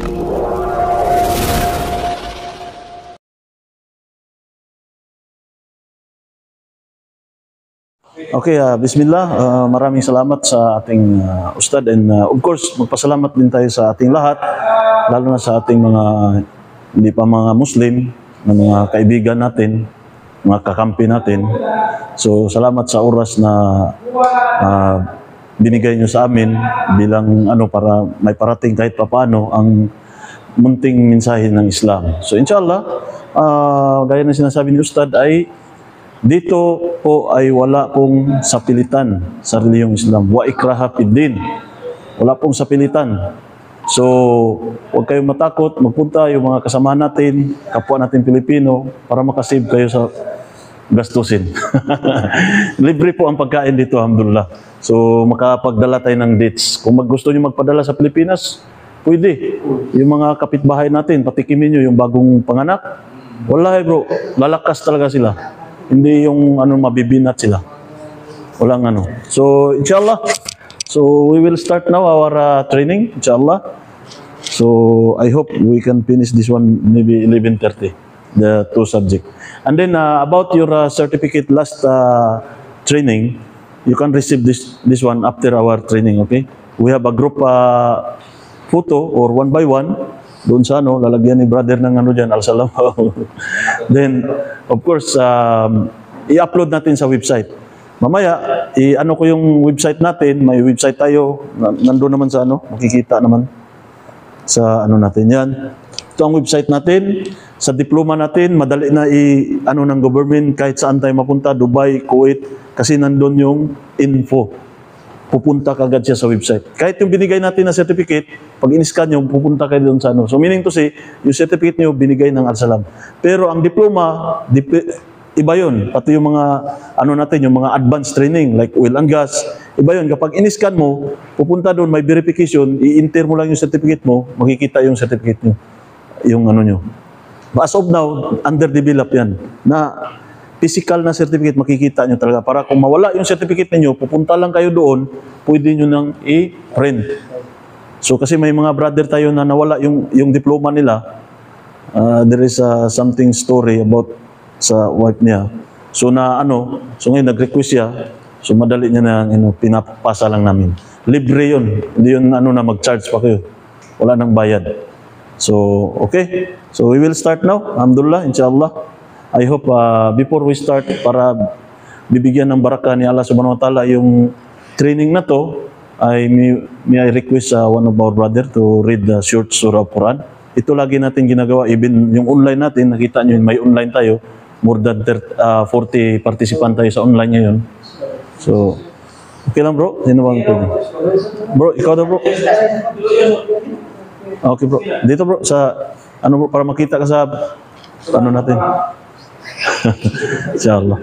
Okay, Bismillah, maraming salamat sa ating Ustad, and of course, magpasalamat din tayo sa ating lahat, lalo na sa ating mga hindi pa mga Muslim, na mga kaibigan natin, mga kakampi natin. So, salamat sa oras na binigay nyo sa amin bilang para may parating kahit papaano ang munting mensahe ng Islam. So, inshallah, gaya ng sinasabi ni Ustad ay dito po ay wala pong sapilitan sa reliyong Islam. Wa ikraha fid din. Wala pong sapilitan. So, huwag kayong matakot. Magpunta yung mga kasama natin, kapwa natin Pilipino, para makasave kayo sa gastusin. Libre po ang pagkain dito, alhamdulillah. So, makapagdala tayo ng dates. Kung gusto nyo magpadala sa Pilipinas, pwede. Yung mga kapitbahay natin, patikimin nyo yung bagong panganak. Wallahi bro, lalakas talaga sila. Hindi yung mabibinat sila. Walang So, inshallah. So, we will start now our training, inshallah. So, I hope we can finish this one maybe 11:30, the 2 subject. And then, about your certificate last training, you can receive this one after our training, okay? We have a group photo or 1 by 1. Doon sa lalagyan ni brother ng dyan, al-salam. Then, of course, i-upload natin sa website. Mamaya, ko yung website natin, may website tayo, nandoon naman sa makikita naman sa natin yan. Ito ang website natin, sa diploma natin, madali na ng government, kahit saan tayo mapunta, Dubai, Kuwait, kasi nandoon yung info. Pupunta kagad siya sa website. Kahit yung binigay natin na certificate, pag in-scan nyo, pupunta kayo doon sa So, meaning to say, yung certificate nyo, binigay ng Al-Salam. Pero ang diploma, iba yun. Pati yung mga, natin, yung mga advanced training, like oil and gas, iba yun. Kapag in-scan mo, pupunta doon, may verification, i-enter mo lang yung certificate mo, makikita yung certificate nyo. Yung nyo. As of now, underdeveloped yan. Na, physical na certificate, makikita nyo talaga. Para kung mawala yung certificate ninyo, pupunta lang kayo doon, pwede nyo nang i-print. So, kasi may mga brother tayo na nawala yung diploma nila. There is something story about sa wife niya. So, so ngayon nag-request siya. So, madali niya na pinapasa lang namin. Libre yun. Hindi yun na mag-charge pa kayo. Wala nang bayad. So, okay. So, we will start now. Alhamdulillah, inshallah. I hope before we start, para bibigyan ng baraka ni Allah subhanahu wa ta'ala yung training na to, may I request one of our brother to read the short surah of Quran. Ito lagi natin ginagawa, even yung online natin, nakita nyo may online tayo, more than 40 participant tayo sa online ngayon. So, okay lang bro? Sino bang pwede? Bro, ikaw daw bro? Okay bro, dito bro, sa bro, para makita ka sa natin. Insyaallah.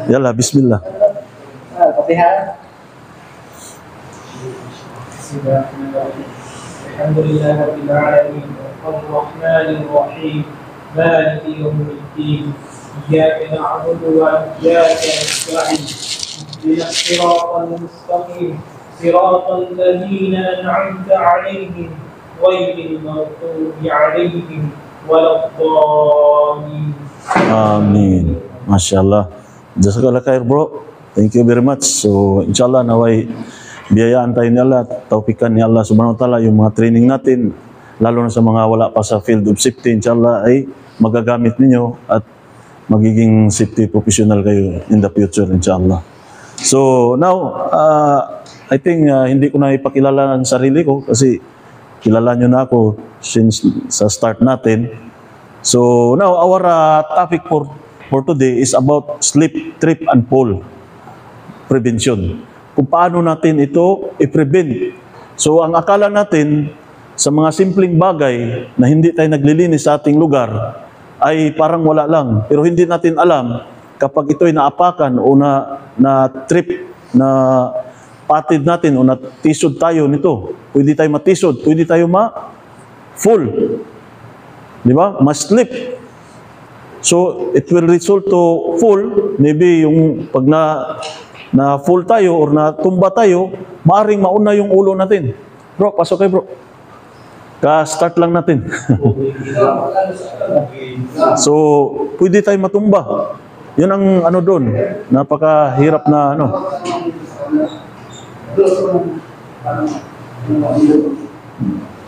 Yalla, bismillah. Alhamdulillah rabbil alamin, ar-rahmanir rahim, maliki yawmiddin, iyyaka na'budu wa iyyaka nasta'in, ihdinas siratal mustaqim, siratal ladzina an'amta 'alaihim, ghairil maghdubi 'alaihim. Amin. Masya-Allah. Jazakallah khair bro. Thank you very much. So inshallah naway biyayaan tayo ni Allah, taufikan ni Allah subhanahu wa ta'ala yung mga training natin, lalo na sa mga wala pa sa field of safety, inshallah ay magagamit ninyo at magiging safety professional kayo in the future, inshallah. So now, I think hindi ko na ipakilala ang sarili ko kasi kilala nyo na ako since sa start natin. So now, our topic for today is about slip, trip, and fall prevention. Kung paano natin ito i-prevent. So ang akala natin sa mga simpleng bagay na hindi tayo naglilinis sa ating lugar ay parang wala lang. Pero hindi natin alam kapag ito'y naapakan o na trip, na patid natin o natisod tayo nito. Pwede tayo matisod, pwede tayo ma-fall. Di ba? Ma-slip. So, it will result to fall. Maybe yung pag na fall tayo or natumba tayo, maaring mauna yung ulo natin. Bro, pasok kayo bro. Ka-start lang natin. So, pwede tayo matumba. Yun ang ano doon. Napakahirap na ano.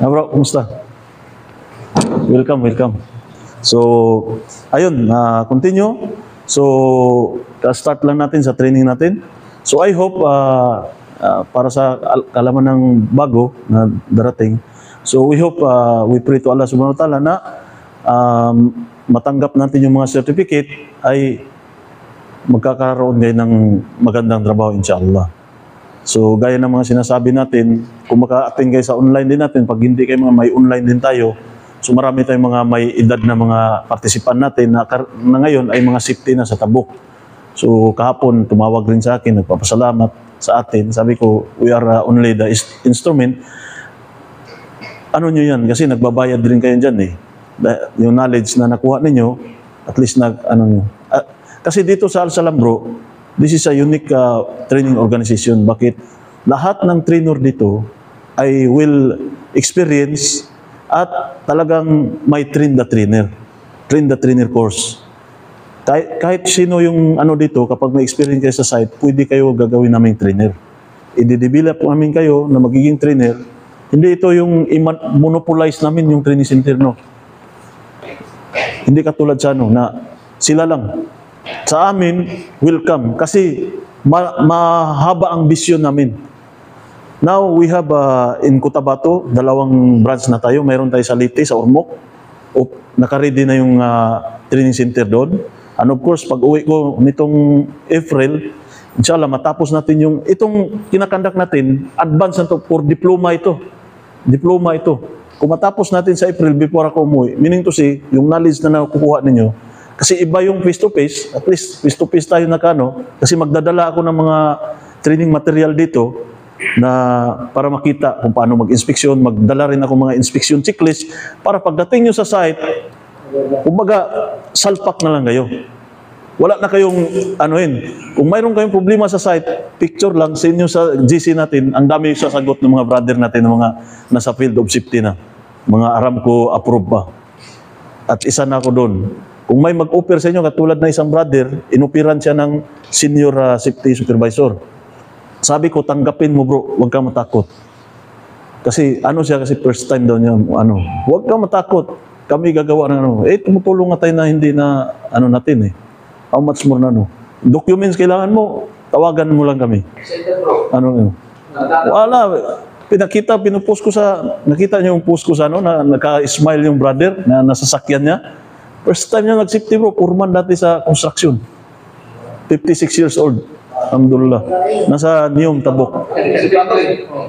Bro, kumusta? Welcome, welcome. So, ayun, continue. So, ka-start lang natin sa training natin. So, I hope para sa kalaman ng bago na darating. So, we hope, we pray to Allah subhanahu wa ta'ala na matanggap natin yung mga certificate ay magkakaroon ngayon ng magandang trabaho, inshallah. So, gaya ng mga sinasabi natin, kung maka-attend kayo sa online din natin, pag hindi kayo mga may online din tayo, so marami tayong mga may edad na mga partisipan natin na ngayon ay mga safety na sa Tabuk. So, kahapon, tumawag rin sa akin, nagpapasalamat sa atin. Sabi ko, we are only the instrument. Ano nyo yan? Kasi nagbabayad rin kayo dyan eh. Yung knowledge na nakuha ninyo, at least kasi dito sa Al-Salam bro, this is a unique training organization. Bakit? Lahat ng trainer dito ay will experience at talagang may train the trainer course. Kahit sino yung ano dito, kapag may experience kayo sa site, pwede kayo gagawin naming trainer. I-develop namin kayo na magiging trainer. Hindi ito yung monopolize namin yung training center, no. Hindi katulad sa ano, na sila lang. Sa amin, welcome. Kasi mahaba ang vision namin. Now, we have in Cotabato, 2 branch na tayo. Mayroon tayo sa Leyte, sa Ormoc. Naka-ready na yung training center doon. And of course, pag uwi ko nitong April, inshallah, matapos natin yung, itong kinakandak natin, advance na to for diploma ito. Diploma ito. Kung matapos natin sa April before ako umuwi, meaning to say, yung knowledge na nakukuha ninyo, kasi iba yung face-to-face, at least face-to-face tayo na kano, kasi magdadala ako ng mga training material dito na para makita kung paano mag-inspeksyon, magdala rin ako mga inspection checklist para pagdating nyo sa site, kumbaga, salpak na lang kayo. Wala na kayong kung mayroon kayong problema sa site, picture lang sa inyo sa GC natin, ang dami sasagot ng mga brother natin, ng mga nasa field of safety na, mga Aramco approved pa. At isa na ako doon. Kung may mag-offer sa inyo, katulad na isang brother, inupiran siya ng senior safety supervisor. Sabi ko, tanggapin mo bro, huwag ka matakot. Kasi kasi first time daw niya, huwag ka matakot. Kami gagawa ng tumutulong nga tayo na hindi na, natin eh. How much more na documents kailangan mo, tawagan mo lang kami. Wala. Pinupost ko nakita niyo yung post ko sa na naka-smile yung brother na nasasakyan niya. First time niya nag-safety bro, foreman dati sa construction. 56 years old. Alhamdulillah. Nasa Niyom, Tabuk.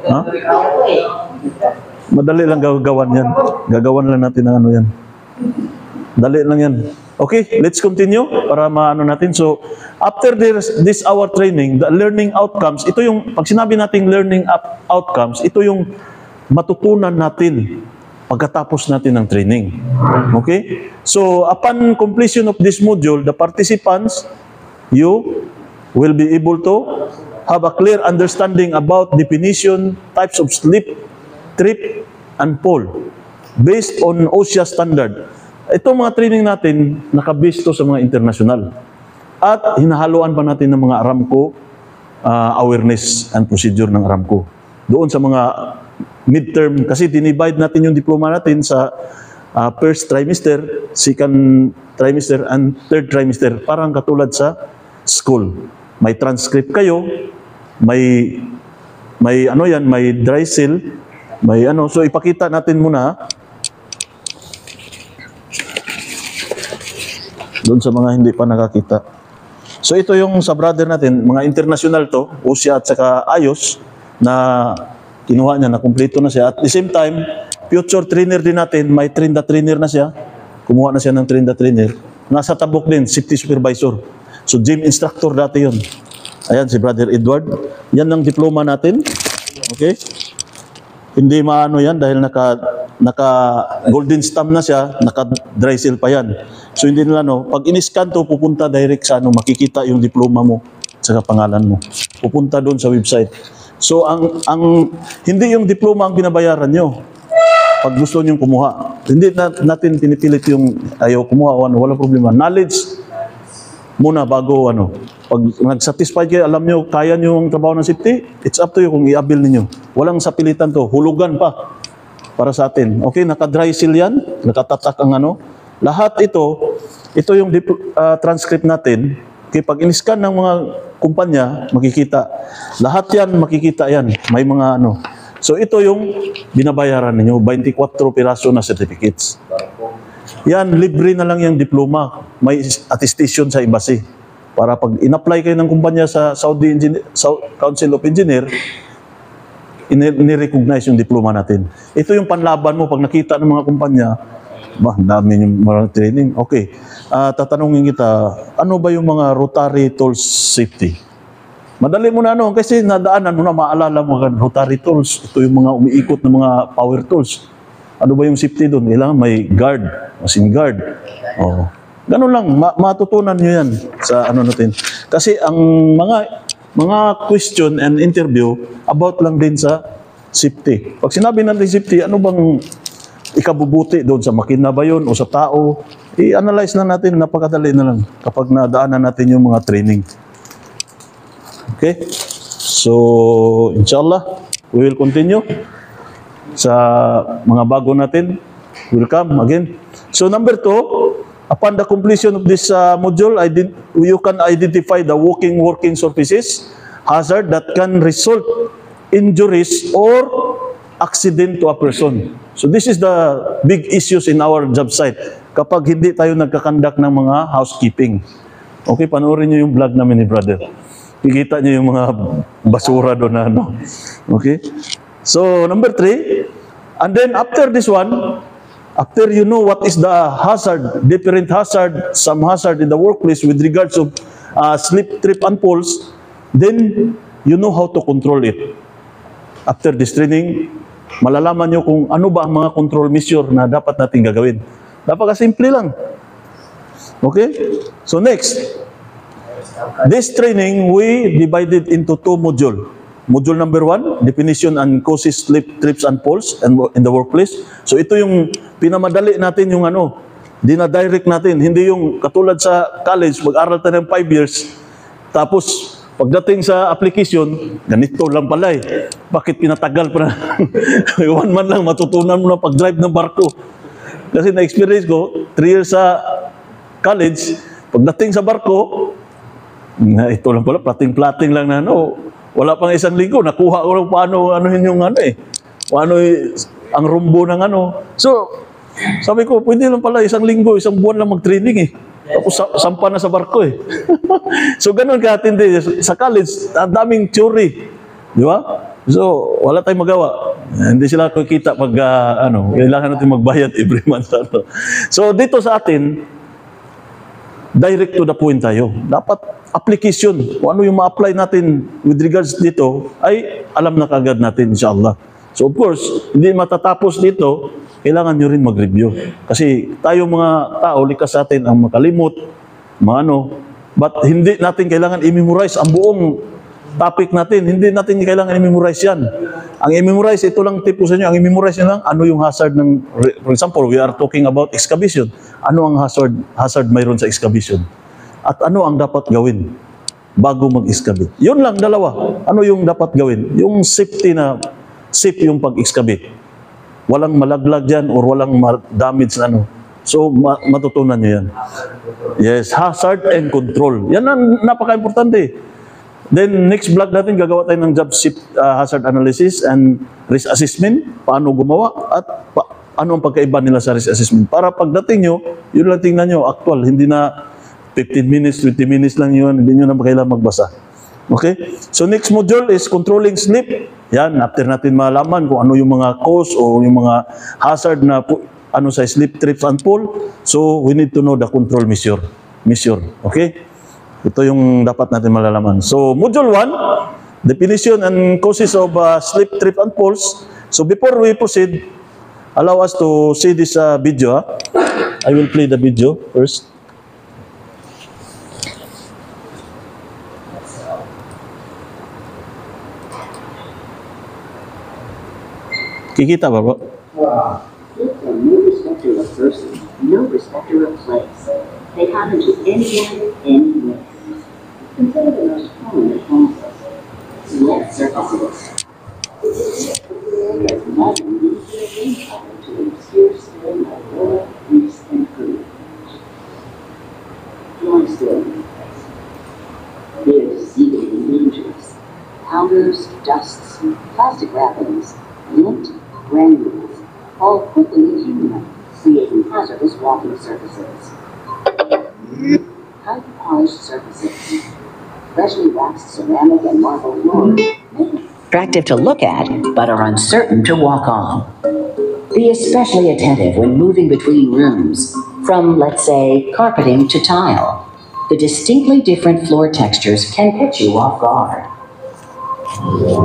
Ha? Madali lang gagawan yan. Gagawan lang natin ng yan. Dali lang yan. Okay, let's continue para maano natin. So, after this hour training, the learning outcomes, ito yung, pag sinabi nating learning outcomes, ito yung matutunan natin pagkatapos natin ng training. Okay? So, upon completion of this module, the participants, you will be able to have a clear understanding about definition, types of slip, trip, and fall based on OSHA standard. Itong mga training natin, nakabase to sa mga international. At hinahaluan pa natin ng mga Aramco awareness and procedure ng Aramco. Doon sa mga midterm, kasi dinivide natin yung diploma natin sa first trimester, second trimester, and third trimester. Parang katulad sa school. May transcript kayo, may may dry seal, may So ipakita natin muna doon sa mga hindi pa nakakita. So ito yung sa brother natin, mga international to, OSHA at saka IOS, na kinuha niya, na kumpleto na siya. At the same time, future trainer din natin, may train the trainer na siya. Kumuha na siya ng train the trainer. Nasa Tabuk din, safety supervisor. So gym instructor dati yun. Ayan si Brother Edward. Yan ang diploma natin. Okay? Hindi maano yan dahil naka golden stamp na siya, naka dry seal pa yan. So hindi nila pag in-scan to, pupunta direct sa makikita yung diploma mo sa pangalan mo. Pupunta doon sa website. So ang hindi yung diploma ang binabayaran nyo pag gusto nyo kumuha. Hindi natin pinipilit yung ayaw kumuha o ano, walang problema. Knowledge muna bago ano. Pag nag-satisfied kayo, alam nyo, kaya nyo yung trabaho ng safety, it's up to you kung i-avail ninyo. Walang sapilitan to, hulugan pa para sa atin. Okay, naka-dry seal yan, nakatatak ang ano. Lahat ito yung transcript natin. Okay, pag in-scan ng mga kumpanya, makikita. Lahat yan, makikita yan. May mga ano. So ito yung binabayaran ninyo, 24 piraso na certificates. Yan, libre na lang yung diploma. May attestation sa embassy. Para pag in-apply kayo ng kumpanya sa Saudi Council of Engineer, ini-recognize yung diploma natin. Ito yung panlaban mo pag nakita ng mga kumpanya, dami yung mga training. Okay, tatanungin kita, ano ba yung mga rotary tools safety? Madali mo na ano, kasi nadaanan mo na, maalala mo kan rotary tools. Ito yung mga umiikot na mga power tools. Ano ba yung safety doon? Kailangan may guard, machine guard. Oh. Ganun lang, matutunan nyo yan sa ano natin. Kasi ang mga question and interview about lang din sa safety. Pag sinabi natin safety, ano bang ikabubuti doon sa makina ba yun o sa tao? I-analyze na natin, napakadali na lang kapag nadaanan natin yung mga training. Okay? So, inshallah, we will continue sa mga bago natin. Welcome again. So, number 2, upon the completion of this module, you can identify the working surfaces, hazard that can result injuries or accident to a person. So, this is the big issues in our job site kapag hindi tayo nagkakandak ng mga housekeeping. Okay, panoorin nyo yung vlog namin ni brother. Kikita niyo yung mga basura doon na ano. Okay? So, number 3, and then after this one, after you know what is the hazard, different hazard, some hazard in the workplace with regards to slip, trip, and falls, then you know how to control it. After this training, malalaman nyo kung ano ba ang mga control measure na dapat natin gagawin. Napaka-simple lang. Okay? So next, this training, we divided into 2 modules. Module number 1, definition and causes slip, trips, and falls in the workplace. So ito yung pinamadali natin yung ano, dinadirect natin. Hindi yung katulad sa college, mag-aral tayo ng 5 years, tapos pagdating sa application, ganito lang pala eh. Bakit pinatagal pa na? 1 month lang, matutunan mo na pag-drive ng barko. Kasi na-experience ko, 3 years sa college, pagdating sa barko, ito lang pala, plating-plating lang na ano. Wala pang 1 linggo, nakuha ko lang paano yung ano eh. Paano ang rumbo ng ano. So, sabi ko, pwede lang pala 1 linggo, 1 buwan lang mag-training eh. Tapos sampa na sa barko eh. So, ganun katindi. Sa college, ang daming theory. Di ba? So, wala tayong magawa. Hindi sila kikita pag, kailangan natin magbayad every month. So, dito sa atin, direct to the point tayo. Dapat application, kung ano yung ma-apply natin with regards dito, ay alam na kagad natin, inshallah. So of course, hindi matatapos dito, kailangan nyo rin mag-review. Kasi tayo mga tao, likas sa atin ang makalimot, but hindi natin kailangan i-memorize ang buong topic natin. Hindi natin kailangan i-memorize yan. Ang i-memorize, ito lang tip ko sa inyo, ang i-memorize nyo lang, ano yung hazard ng, for example, we are talking about excavation. Ano ang hazard mayroon sa excavation? At ano ang dapat gawin bago mag-excavate? Yun lang, dalawa. Ano yung dapat gawin? Yung safety na, safe yung pag-excavate. Walang malaglag dyan or walang damage na ano. So, matutunan nyo yan. Yes, hazard and control. Yan ang napaka-importante. Then, next vlog natin, gagawa tayo ng job hazard analysis and risk assessment. Paano gumawa at ano ang pagkaiba nila sa risk assessment. Para pagdating nyo, yun lang tingnan nyo, actual. Hindi na 15 minutes, 20 minutes lang yun. Hindi nyo na kailangan magbasa. Okay? So, next module is controlling slip. Yan, after natin malaman kung ano yung mga cause o yung mga hazard na ano sa slip, trips, and fall. So, we need to know the control measure. Okay? Ito yung dapat natin malalaman. So, module 1, definition and causes of slip, trip, and falls. So, before we proceed, allow us to see this video. I will play the video first. Kikita ba po? Wow. Kids are no respecter of person, no respecter of place. They happen to anyone, anywhere. Consider the most prominent concept. Select surfaces. Imagine these things happen to obscure stone like oil, grease, and food. Dry stone. They are deceiving and dangerous. Powders, dusts, plastic wrappings, lint, granules, all quickly accumulate, creating hazardous walking surfaces. Highly polished surfaces. Freshly waxed ceramic and marble floors. Attractive to look at, but are uncertain to walk on. Be especially attentive when moving between rooms, from, let's say, carpeting to tile. The distinctly different floor textures can catch you off guard.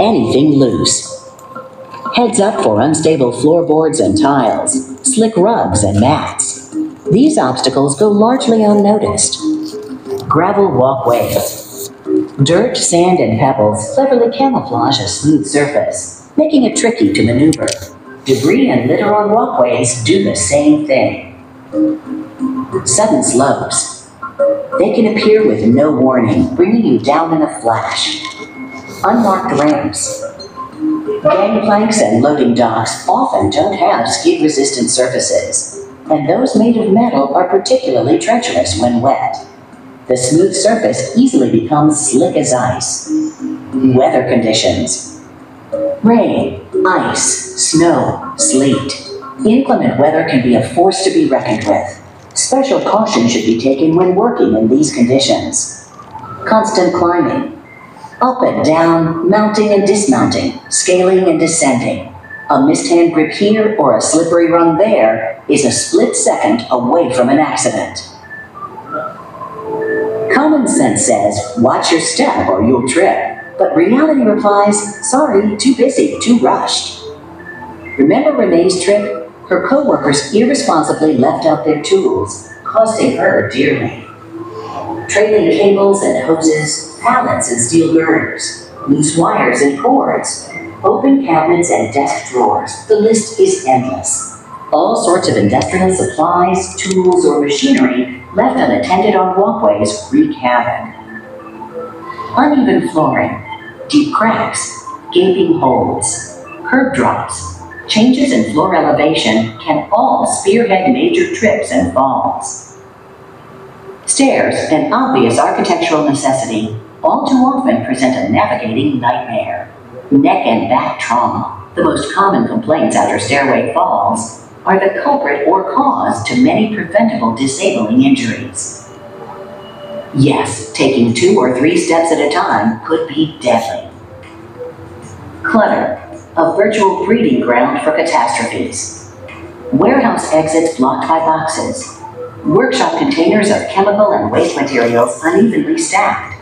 Anything loose. Heads up for unstable floorboards and tiles, slick rugs and mats. These obstacles go largely unnoticed. Gravel walkways. Dirt, sand, and pebbles cleverly camouflage a smooth surface, making it tricky to maneuver. Debris and litter on walkways do the same thing. Sudden slopes. They can appear with no warning, bringing you down in a flash. Unmarked ramps. Gangplanks and loading docks often don't have skid-resistant surfaces, and those made of metal are particularly treacherous when wet. The smooth surface easily becomes slick as ice. Weather conditions. Rain, ice, snow, sleet. Inclement weather can be a force to be reckoned with. Special caution should be taken when working in these conditions. Constant climbing. Up and down, mounting and dismounting, scaling and descending. A missed hand grip here or a slippery run there is a split second away from an accident. Common sense says, watch your step or you'll trip. But reality replies, sorry, too busy, too rushed. Remember Renee's trip? Her co-workers irresponsibly left out their tools, costing her dearly. Trailing cables and hoses, pallets and steel girders, loose wires and cords, open cabinets and desk drawers. The list is endless. All sorts of industrial supplies, tools, or machinery left unattended on walkways wreak havoc. Uneven flooring, deep cracks, gaping holes, curb drops, changes in floor elevation can all spearhead major trips and falls. Stairs, an obvious architectural necessity, all too often present a navigating nightmare. Neck and back trauma, the most common complaints after stairway falls, are the culprit or cause to many preventable disabling injuries. Yes, taking 2 or 3 steps at a time could be deadly. Clutter, a virtual breeding ground for catastrophes. Warehouse exits blocked by boxes. Workshop containers of chemical and waste materials unevenly stacked.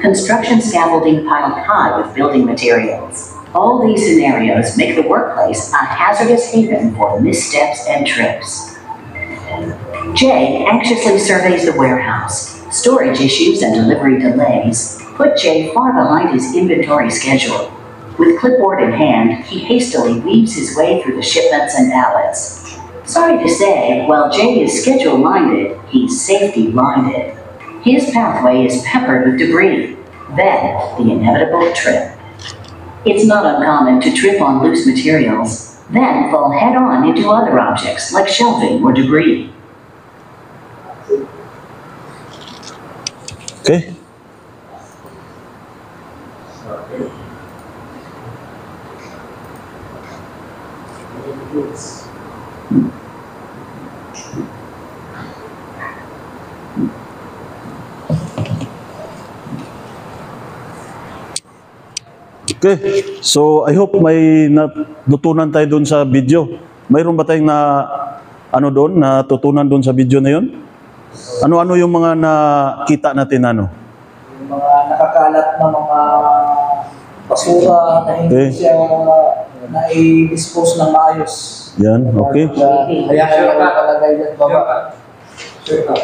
Construction scaffolding piled high with building materials. All these scenarios make the workplace a hazardous haven for missteps and trips. Jay anxiously surveys the warehouse. Storage issues and delivery delays put Jay far behind his inventory schedule. With clipboard in hand, he hastily weaves his way through the shipments and pallets. Sorry to say, while Jay is schedule-minded, he's safety-blinded. His pathway is peppered with debris, then the inevitable trip. It's not uncommon to trip on loose materials, then fall head-on into other objects like shelving or debris. Okay. Okay, so I hope may natutunan tayo doon sa video. Mayroon ba tayong natutunan doon sa video na yun? Ano-ano yung mga nakita natin Yung mga nakakalat na mga basura na hindi siya na-dispose ng maayos. Yan, okay. Kaya nakalagay dyan baba.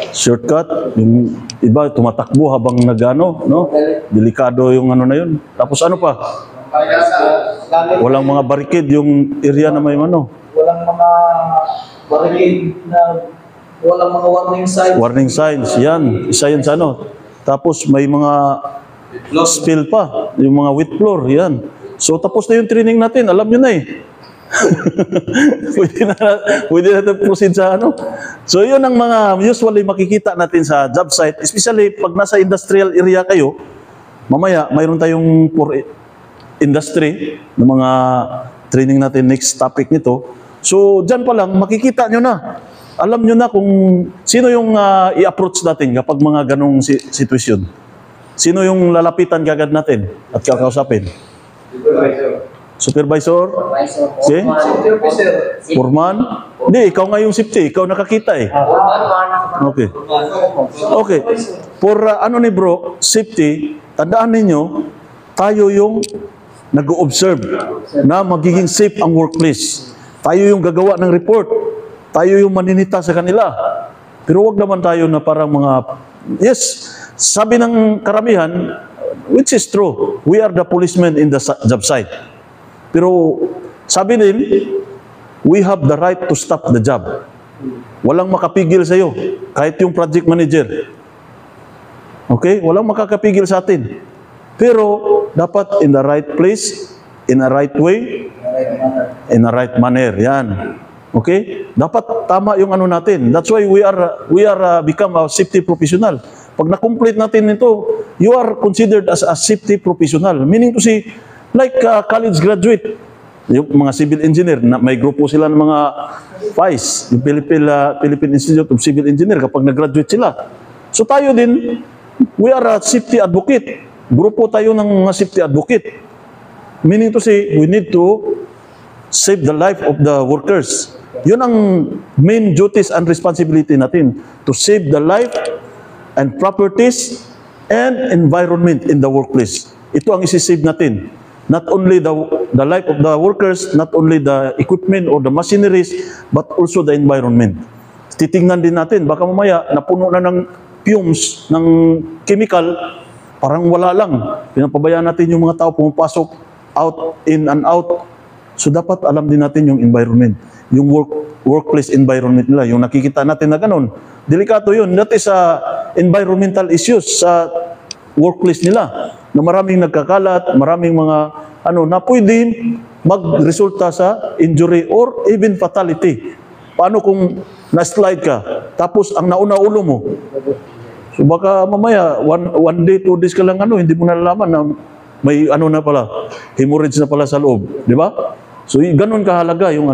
Shortcut, yung iba tumatakbo habang nagano, no? Delikado yung na yun. Tapos ano pa? Walang mga barricade yung area na may ano. Walang mga barricade na walang mga warning signs. Warning signs, yan. Isa yan sa ano. Tapos may mga spill pa, yung mga wet floor, yan. So tapos na yung training natin, alam nyo na eh. pwede na proceed sa ano. So yun ang mga usually makikita natin sa job site, especially pag nasa industrial area kayo, mamaya mayroon tayong for industry ng mga training natin next topic nito. So dyan pa lang, makikita nyo na. Alam nyo na kung sino yung i-approach natin kapag mga ganong sitwasyon. Sino yung lalapitan kagad natin at kakausapin? Supervisor? Si? Safety officer. Foreman? Hindi, ikaw nga yung safety. Ikaw nakakita eh. Okay. Okay. For ano ni bro, safety, tandaan ninyo, tayo yung nag-o-observe na magiging safe ang workplace. Tayo yung gagawa ng report. Tayo yung maninita sa kanila. Pero wag naman tayo na parang mga... Yes, sabi ng karamihan, which is true, we are the policemen in the job site. Pero sabi din, we have the right to stop the job. Walang makapigil sa iyo, kahit yung project manager. Okay? Walang makakapigil sa atin. Pero dapat in the right place, in the right way, in the right manner. Yan. Okay? Dapat tama yung ano natin. That's why we are become a safety professional. Pag na-complete natin ito, you are considered as a safety professional. Meaning to say, like college graduate, yung mga civil engineer, may grupo sila ng mga PICE, yung Philippine Institute of Civil Engineer, kapag nag-graduate sila. So tayo din, we are a safety advocate. Grupo tayo ng mga safety advocate. Meaning to say, we need to save the life of the workers. Yun ang main duties and responsibility natin, to save the life and properties and environment in the workplace. Ito ang isi-save natin. Not only the life of the workers, not only the equipment or the machineries, but also the environment. Titingnan din natin, baka mamaya napuno na ng fumes, ng chemical, parang wala lang. Pinapabayaan natin yung mga tao pumapasok, out, in and out. So dapat alam din natin yung environment, yung workplace environment nila, yung nakikita natin na ganun. Delikato yun. That is environmental issues sa workplace nila, na maraming nagkakalat, maraming mga na pwede magresulta sa injury or even fatality. Paano kung na-slide ka, tapos ang nauna ulo mo? So baka mamaya, one day, 2 days ka lang hindi mo nalalaman na may na pala, hemorrhage na pala sa loob. Di ba? So ganun kahalaga yung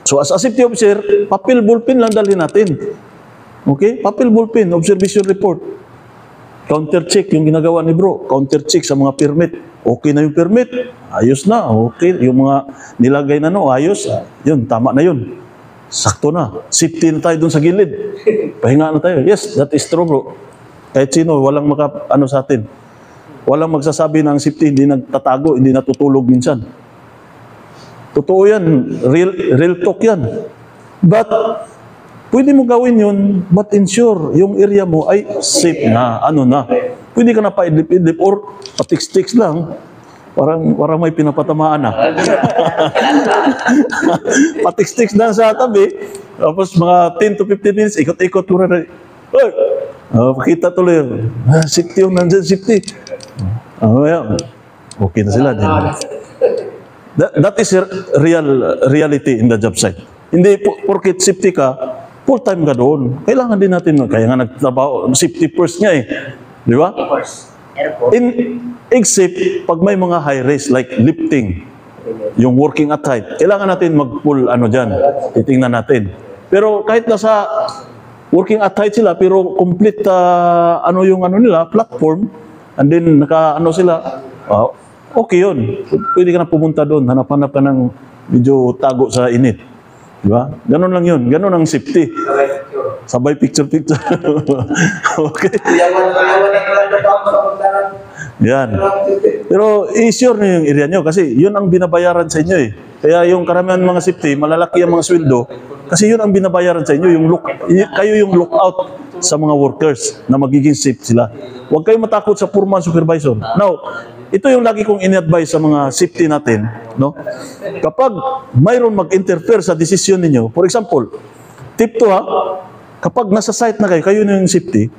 So as a safety officer, papel ballpen lang dalhin natin. Okay? Papel ballpen, observation report. Counter-check yung ginagawa ni bro. Counter-check sa mga permit. Okay na yung permit. Ayos na. Okay. Yung mga nilagay na ayos. Yun, tama na yun. Sakto na. Safety na tayo dun sa gilid. Pahinga na tayo. Yes, that is true bro. Kahit sino, walang sa atin. Walang magsasabi na ang safety hindi nagtatago, hindi natutulog minsan. Totoo yan. Real talk yan. But, pwede mo gawin yun, but ensure yung area mo ay safe na, na. Pwede ka na paidlip-idlip or patiks-tiks lang. Parang may pinapatamaan na. Patiks-tiks lang sa tabi. Tapos mga 10 to 15 minutes, ikot-ikot mo rin. Oy! Pakita tuloy. Safety yung nandyan, safety. Okay na sila. That is reality in the job site. Hindi, porket safety ka, full-time ka doon. Kailangan din natin, kaya nga nagtrabaho, safety first nga Di ba? Except, pag may mga high risk like lifting, yung working at height, kailangan natin mag-pull dyan. Titingnan natin. Pero kahit nasa working at height sila, pero complete yung nila, platform, and then sila, okay yun. Pwede ka na pumunta doon, hanap-hanap ka ng medyo tago sa init. Di ba? Ganon lang yun. Ganon ang safety. Sabay picture-picture. Okay. Yan. Pero i-sure nyo yung area nyo kasi yun ang binabayaran sa inyo Kaya yung karamihan mga safety, malalaki ang mga sweldo kasi yun ang binabayaran sa inyo. Kayo yung lookout sa mga workers na magiging safe sila. Huwag kayong matakot sa foreman supervisor. Now, ito yung lagi kong in-advise sa mga safety natin, no? Kapag mayroon mag-interfere sa desisyon ninyo, for example, tip to ha, kapag nasa site na kayo, kayo na yung safety,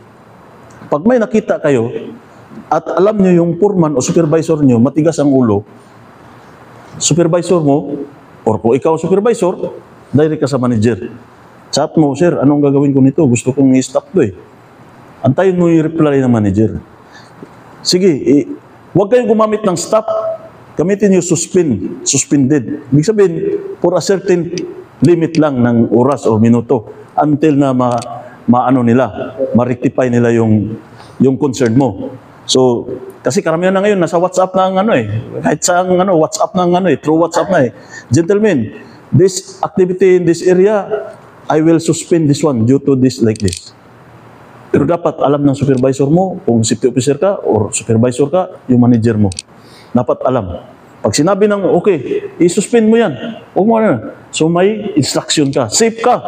pag may nakita kayo, at alam nyo yung foreman o supervisor nyo, matigas ang ulo, supervisor mo, or kung ikaw supervisor, direct ka sa manager. Chat mo, sir, anong gagawin ko nito? Gusto kong i-stop to eh. Antayin mo yung reply ng manager. Sige, huwag kayong gumamit ng stop. Gamitin yung suspended. Ibig sabihin, for a certain limit lang ng oras o minuto until na maano nila, ma-rectify nila yung concern mo. So, kasi karamihan na ngayon, nasa WhatsApp na ang ano eh. Kahit sa WhatsApp na ang ano eh, through WhatsApp na eh. Gentlemen, this activity in this area, I will suspend this one due to this like this. Pero dapat alam ng supervisor mo, kung safety officer ka or supervisor ka, yung manager mo. Dapat alam. Pag sinabi ng, okay, i-suspend mo yan. Huwag mo na. So may instruction ka. Safe ka.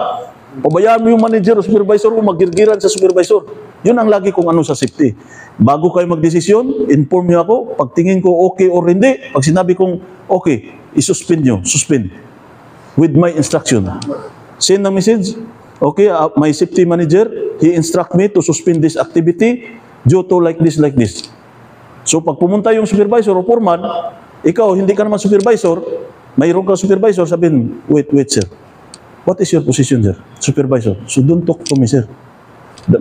Pabayaan mo yung manager o supervisor mo, magirgiran sa supervisor. Yun ang lagi kong ano sa safety. Bago kayo magdesisyon, inform niyo ako. Pag tingin ko okay or hindi, pag sinabi kong okay, i-suspend nyo. Suspend. With my instruction. Send ng message. Okay, my safety manager, he instruct me to suspend this activity due to like this, like this. So pag pumunta yung supervisor o foreman, ikaw, hindi ka naman supervisor, mayroon ka supervisor, sabihin, wait, sir. What is your position, sir? Supervisor. So don't talk to me, sir.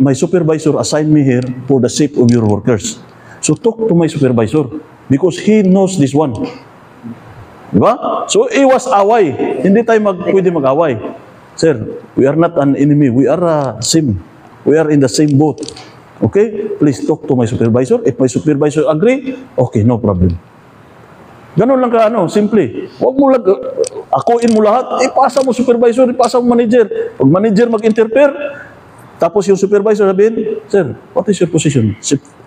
My supervisor assigned me here for the sake of your workers. So talk to my supervisor because he knows this one. Diba? So iwas away. Hindi tayo pwede mag-away. Sir, we are not an enemy. We are same. We are in the same boat. Okay? Please talk to my supervisor. If my supervisor agree, okay, no problem. Ganun lang ka, simple. Huwag mo lang, akuin mo lahat, ipasa mo supervisor, ipasa mo manager. Pag manager mag-interfere, tapos yung supervisor sabihin, sir, what is your position?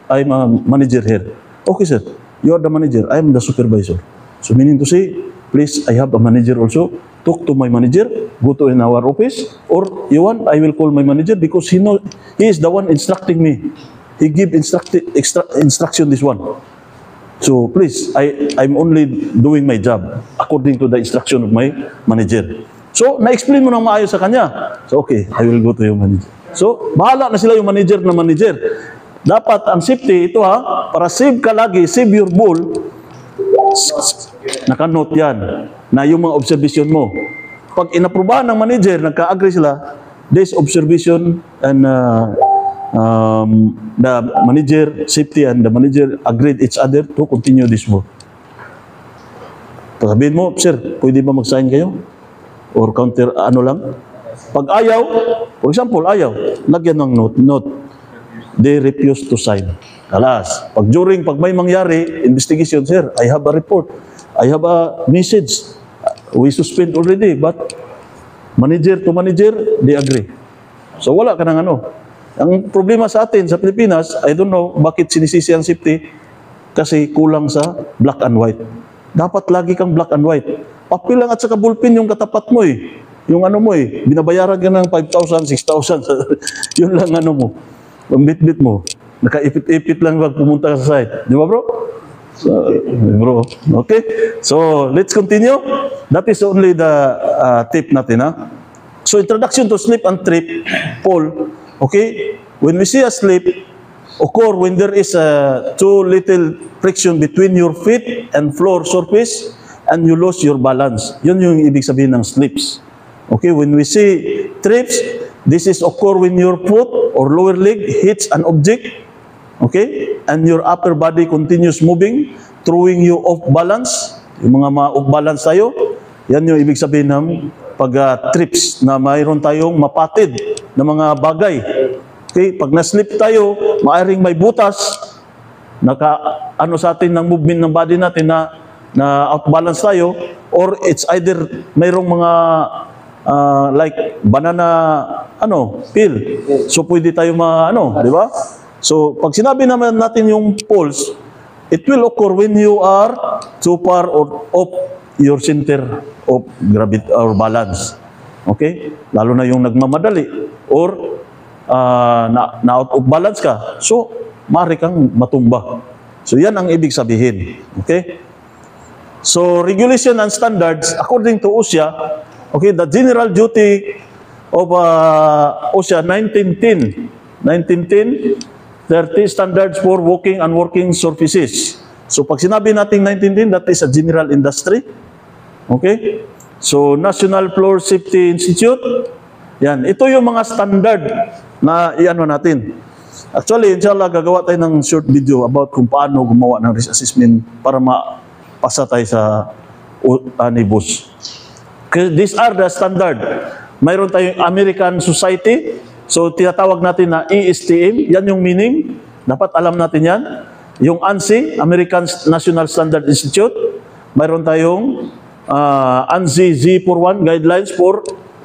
I'm a manager here. Okay, sir. You are the manager. I am the supervisor. So meaning to say, please, I have a manager also. Talk to my manager, go to in our office, or you want, I will call my manager because he is the one instructing me. He give instruction this one. So please, I'm only doing my job according to the instruction of my manager. So, na-explain mo nang maayos sa kanya. So, okay, I will go to your manager. So, bahala na sila yung manager na manager. Dapat, ang safety, ito para save ka lagi, save your ball, naka-note yan, na yung mga observation mo. Pag inaprubahan ng manager, nagka-agree sila, this observation and the manager, safety and the manager agreed each other to continue this work. Sabihin mo, sir, pwede ba mag-sign kayo? Or counter, lang? Pag ayaw, for example, ayaw, lagyan ng note. They refuse to sign. Kalas. Pag may mangyari, investigation, sir, I have a report. I have a message. We suspend already, but manager to manager, they agree. So wala ka ng Ang problema sa atin, sa Pilipinas, I don't know bakit sinisisi ang safety, kasi kulang sa black and white. Dapat lagi kang black and white. Papel lang at saka ballpen yung katapat mo eh. Yung mo eh, binabayaran ka ng 5,000, 6,000. Yun lang mo. Ang bit-bit mo. Nakaipit-ipit lang pag pumunta ka sa site. Di ba bro? So, bro. Okay? So, let's continue. That is only the tip natin. So, introduction to slip and trip. Paul, okay? When we see a slip, occur when there is too little friction between your feet and floor surface and you lose your balance. Yun yung ibig sabihin ng slips. Okay, when we see trips, this is occur when your foot or lower leg hits an object, okay, and your upper body continues moving, throwing you off balance. Yung mga off balance tayo, yan yung ibig sabihin ng pag trips na mayroon tayong mapatid na mga bagay. Okay, pag na-slip tayo, maaaring may butas, sa atin ng movement ng body natin na out-balance tayo, or it's either mayroong mga like banana peel. So pwede tayo di ba? So pag sinabi naman natin yung pulse, it will occur when you are too far or off your center of gravity or balance. Okay? Lalo na yung nagmamadali or na out of balance ka. So maaari kang matumba. So yan ang ibig sabihin. Okay? So regulation and standards according to OSHA, okay, the general duty of OSHA 1910 30 standards for walking and working surfaces. So pag sinabi natin 1910, that is a general industry. Okay? So National Floor Safety Institute, yan, ito yung mga standard na iano natin. Actually, inshallah, gagawa tayo ng short video about kung paano gumawa ng risk assessment para mapasa tayo sa anibus. These are the standard. Mayroon tayong American Society. So, tinatawag natin na ASTM. Yan yung meaning. Dapat alam natin yan. Yung ANSI, American National Standard Institute. Mayroon tayong ANSI Z41 guidelines for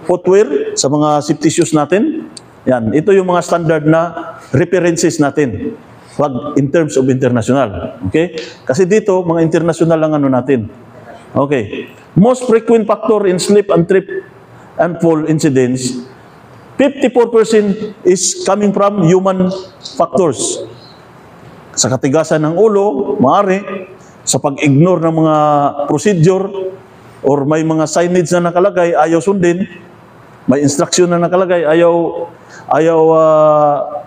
footwear sa mga safety shoes natin. Yan. Ito yung mga standard na references natin. Wag in terms of international. Okay? Kasi dito, mga international lang ano natin. Okay. Most frequent factor in slip and trip and fall incidents, 54% is coming from human factors. Sa katigasan ng ulo, maaari, sa pag-ignore ng mga procedure, or may mga signage na nakalagay, ayaw sundin, may instruction na nakalagay, ayaw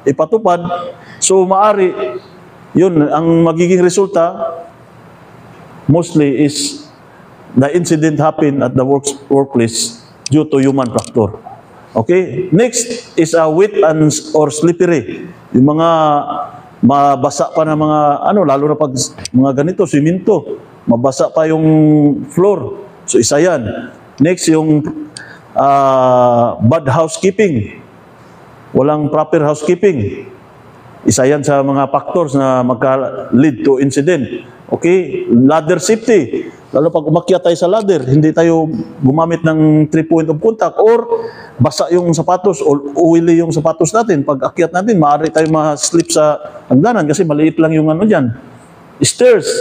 ipatupad. So maaari, yun, ang magiging resulta, mostly is the incident happen at the workplace due to human factor. Okay? Next is a wet and or slippery. Yung mga mabasa pa na mga, lalo na pag mga ganito, simento, mabasa pa yung floor. So isa yan. Next, yung bad housekeeping. Walang proper housekeeping. Isa yan sa mga factors na magka-lead to incident. Okay? Ladder safety. Lalo pag umakyat tayo sa ladder, hindi tayo gumamit ng 3 point of contact or basa yung sapatos o uwili yung sapatos natin. Pag akyat natin, maaari tayo ma-slip sa hagdanan kasi maliit lang yung dyan. Stairs.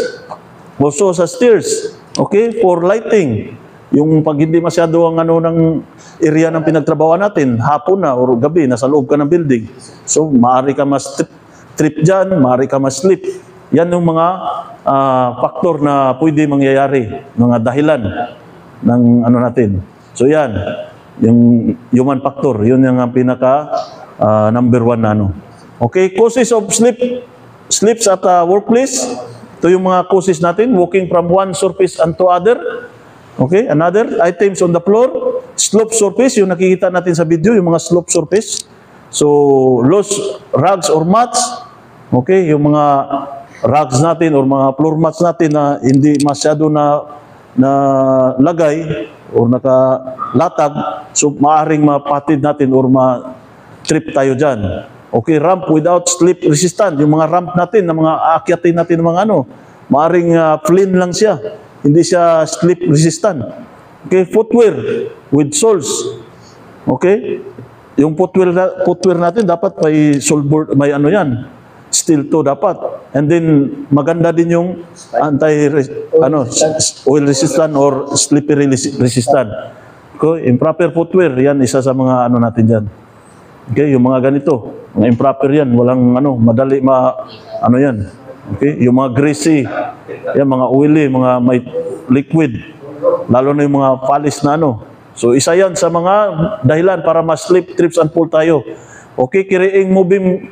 Also sa stairs. Okay? For lighting. Yung pag hindi masyado ang ng area ng pinagtrabahoan natin, hapon na o gabi, nasa loob ka ng building. So, maaari ka mas-trip dyan, maaari ka mas-slip. Yan yung mga faktor na pwede mangyayari, mga dahilan ng natin. So yan, yung human factor, yun yung pinaka number 1 na Okay, causes of slips at workplace. Ito yung mga causes natin, walking from one surface and to other. Okay, another, items on the floor, slope surface, yung nakikita natin sa video, yung mga slope surface. So, loose rugs or mats. Okay, yung mga rugs natin or mga floor mats natin na hindi masyado na lagay or nakalatag, so maaring mapatid natin or ma-trip tayo dyan. Okay, ramp without slip resistant. Yung mga ramp natin, na mga aakyatin natin ng mga maaring plain lang siya. Hindi siya slip resistant. Okay, footwear with soles. Okay? Yung footwear natin dapat may sole board, may yan. Steel toe dapat. And then maganda din yung oil resistant or slippery resistant. Okay, improper footwear, yan isa sa mga natin diyan. Okay, yung mga ganito, mga improper yan, walang madali yan. Okay, yung mga greasy, yan mga oily, mga may liquid, lalo na yung mga polish na So isa yan sa mga dahilan para ma-slip, trips and fall tayo. Okay, carrying moving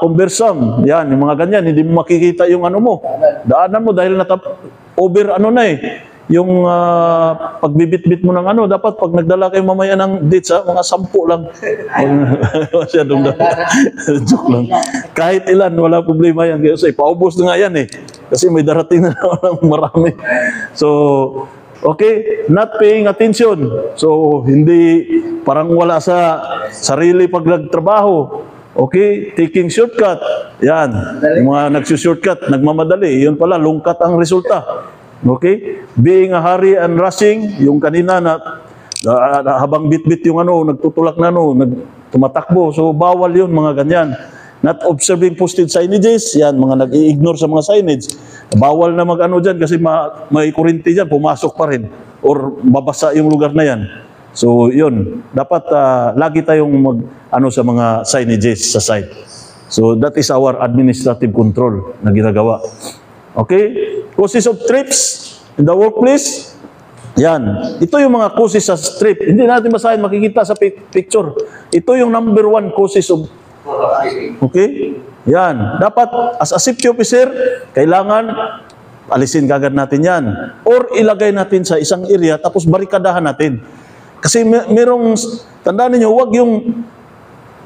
conversam, yan, yung mga ganyan, hindi mo makikita yung mo. Daanan mo dahil over yung pagbibit-bit mo ng dapat pag nagdala kayo mamaya ng dates, mga 10 lang. Masyadong joke lang. Kahit ilan, wala problema yan. Kasi paubos na nga yan Kasi may darating na marami. So, okay, not paying attention. So, hindi, parang wala sa sarili pag nagtrabaho. Okay, taking shortcut. Yan, yung mga nagsushortcut, nagmamadali. Yun pala, lungkat ang resulta. Okay, being a hurry and rushing, yung kanina na habang bit-bit yung nagtutulak na tumatakbo. So, bawal yun, mga ganyan. Not observing posted signages, yan, mga nag-i-ignore sa mga signage. Bawal na dyan kasi may kurinti dyan, pumasok pa rin. Or babasa yung lugar na yan. So, yun. Dapat lagi tayong sa mga signages sa site. So that is our administrative control na ginagawa. Okay? Causes of trips in the workplace. Yan. Ito yung mga causes sa trip. Hindi natin basahin, makikita sa picture. Ito yung number 1 causes of. Okay? Yan. Dapat, as a safety officer, kailangan alisin kagad natin yan. Or ilagay natin sa isang area, tapos barikadahan natin. Kasi merong, tandaan niyo, huwag yung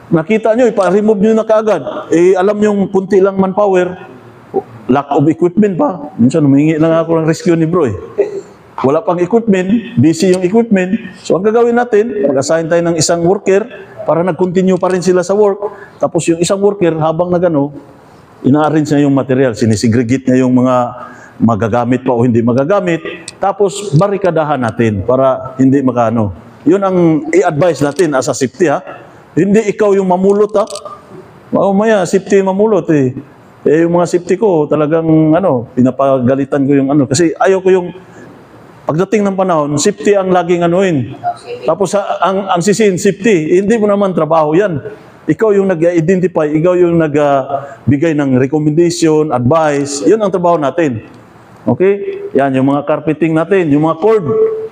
nakita nyo, ipa-remove nyo na kaagad. Alam nyo, punti lang manpower, lack of equipment pa. Minsan, humingi lang ako ng rescue ni bro Wala pang equipment, busy yung equipment. So, ang gagawin natin, mag-assign tayo ng isang worker para nag-continue pa rin sila sa work. Tapos yung isang worker, habang nagano, ina-arrange niya yung material, sinisegregate niya yung mga magagamit pa o hindi magagamit. Tapos, barikadahan natin para hindi makano. Yun ang i-advise natin as a safety, ha? Hindi ikaw yung mamulot, ha? Maya, safety mamulot, yung mga safety ko, talagang, pinapagalitan ko yung kasi ayaw ko yung, pagdating ng panahon, safety ang laging anuin. Tapos, ang sisin, safety, hindi mo naman trabaho yan. Ikaw yung nag-identify, ikaw yung nagbigay ng recommendation, advice, yun ang trabaho natin. Okay? Yan, yung mga carpeting natin, yung mga cord,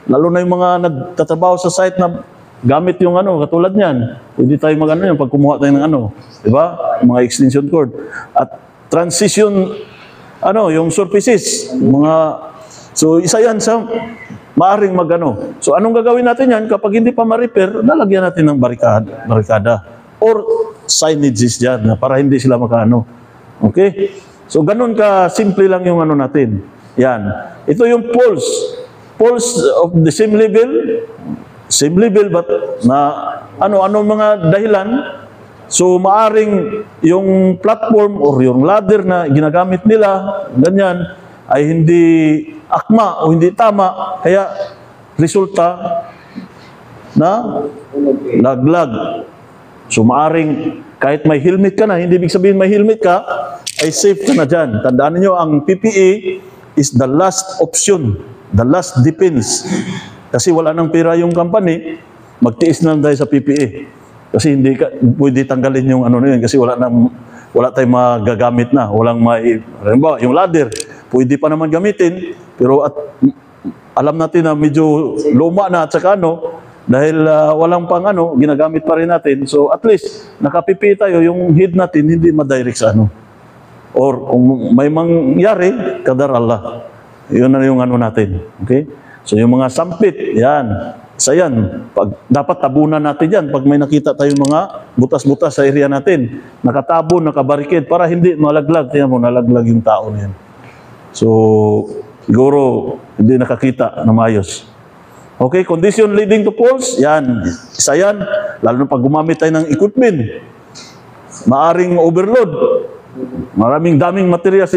lalo na yung mga nagtatrabaho sa site na gamit yung katulad niyan. Pwede tayo yung pag kumuha tayo ng di ba? Mga extension cord. At transition, yung surfaces, so isa yan sa maaring So anong gagawin natin yan? Kapag hindi pa ma-repair, lalagyan natin ng barikada. Or signages dyan, para hindi sila Okay? So ganun ka, simple lang yung natin. Yan. Ito yung poles. Poles of the same level but na ano mga dahilan. So maaring yung platform or yung ladder na ginagamit nila, ganyan, ay hindi akma o hindi tama, kaya resulta na laglag. So maaring kahit may helmet ka na, hindi ibig sabihin may helmet ka, ay safe ka na dyan. Tandaan niyo, ang PPE is the last option, the last defense. Kasi wala nang pera yung company, magtiis na tayo sa PPE. Kasi hindi ka pwede tanggalin yung yun, kasi wala tayong magagamit na, halimbawa, yung ladder, pwede pa naman gamitin, pero alam natin na medyo luma na at saka dahil walang pang ginagamit pa rin natin. So at least, nakapipi tayo, yung head natin hindi madirect sa Or kung may mangyari, kadar Allah. Yun na yung natin. Okay? So yung mga sampit, yan. Isa yan. Dapat tabunan natin yan pag may nakita tayong mga butas-butas sa area natin. Nakatabon, nakabarikid, para hindi malaglag. Tingnan mo, nalaglag yung tao na yan. So, siguro, hindi nakakita na maayos. Okay, condition leading to falls, yan. Isa yan. Lalo na pag gumamit tayo ng equipment. Maaring overload. Maraming daming materials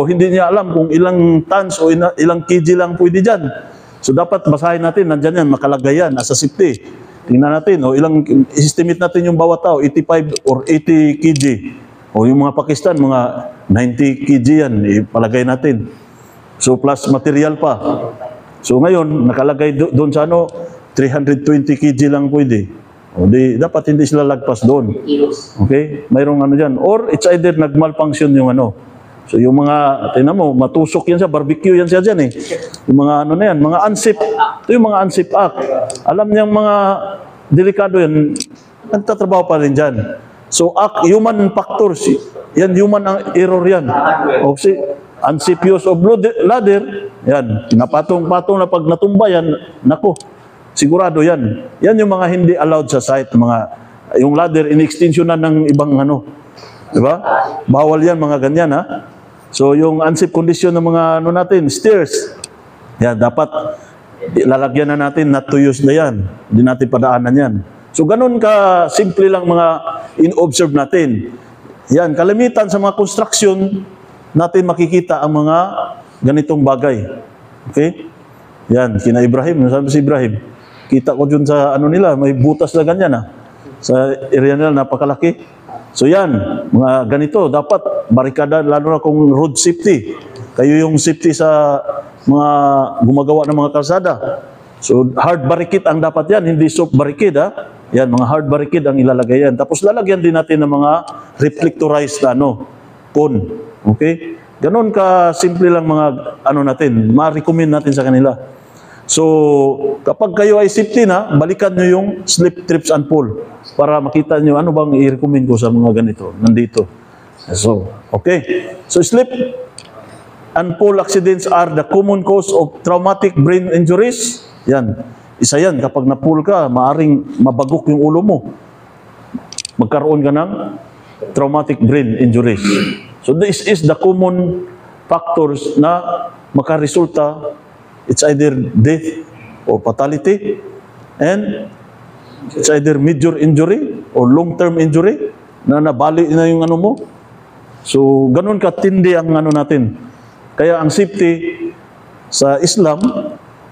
hindi niya alam kung ilang tons o ilang kg lang pwede dyan. So dapat basahin natin, nandyan yan, makalagay yan as a safety. Tingnan natin, estimate natin yung bawat tao, 85 or 80 kg. O yung mga Pakistan, mga 90 kg yan, ipalagay natin. So plus material pa. So ngayon, nakalagay doon sa 320 kg lang pwede. Dapat hindi sila lagpas doon. Okay? Mayroong dyan. Or it's either nagmalfunction yung So yung mga, tingnan mo, matusok yan siya, barbecue yan siya dyan Yung mga na yan, mga unsafe. Ito yung mga unsafe act. Alam niyang mga delikado yan, nagtatrabaho pa rin dyan. So human factors, yan human error yan. Okay? Unsafe use of ladder, yan, napatong-patong na pag natumba yan, nako, sigurado yan. Yan yung mga hindi allowed sa site, yung ladder, in-extensionan ng ibang di ba? Bawal yan, mga ganyan, ha? So, yung unsafe condition ng mga natin, stairs, yan, dapat lalagyan na natin, not to use na yan. Hindi natin padaanan yan. So, ganun ka, simple lang mga in-observe natin. Yan, kalimitan sa mga construction, natin makikita ang mga ganitong bagay. Okay? Yan, kina Ibrahim, sabi si Ibrahim, kita ko dun sa nila, may butas na ganyan sa area nila, napakalaki. So yan, mga ganito, dapat barikada, lalo na kung road safety. Kayo yung safety sa mga gumagawa ng mga kalsada. So hard barricade ang dapat yan, hindi soft barricade Yan, mga hard barricade ang ilalagay yan. Tapos lalagyan din natin ng mga reflectorized na cone. Okay? Ganon ka simple lang mga natin, ma-recommend natin sa kanila. So, kapag kayo ay safety na, balikan nyo yung slip, trips, and fall para makita nyo ano bang i-recommend ko sa mga ganito, nandito. So, okay. So, slip and fall accidents are the common cause of traumatic brain injuries. Yan. Isa yan. Kapag na-fall ka, maaring mabagok yung ulo mo. Magkaroon ka ng traumatic brain injuries. So, this is the common factors na makaresulta. It's either death or fatality, and it's either major injury or long-term injury na nabali na yung mo. So, ganun katindi ang natin. Kaya ang safety sa Islam,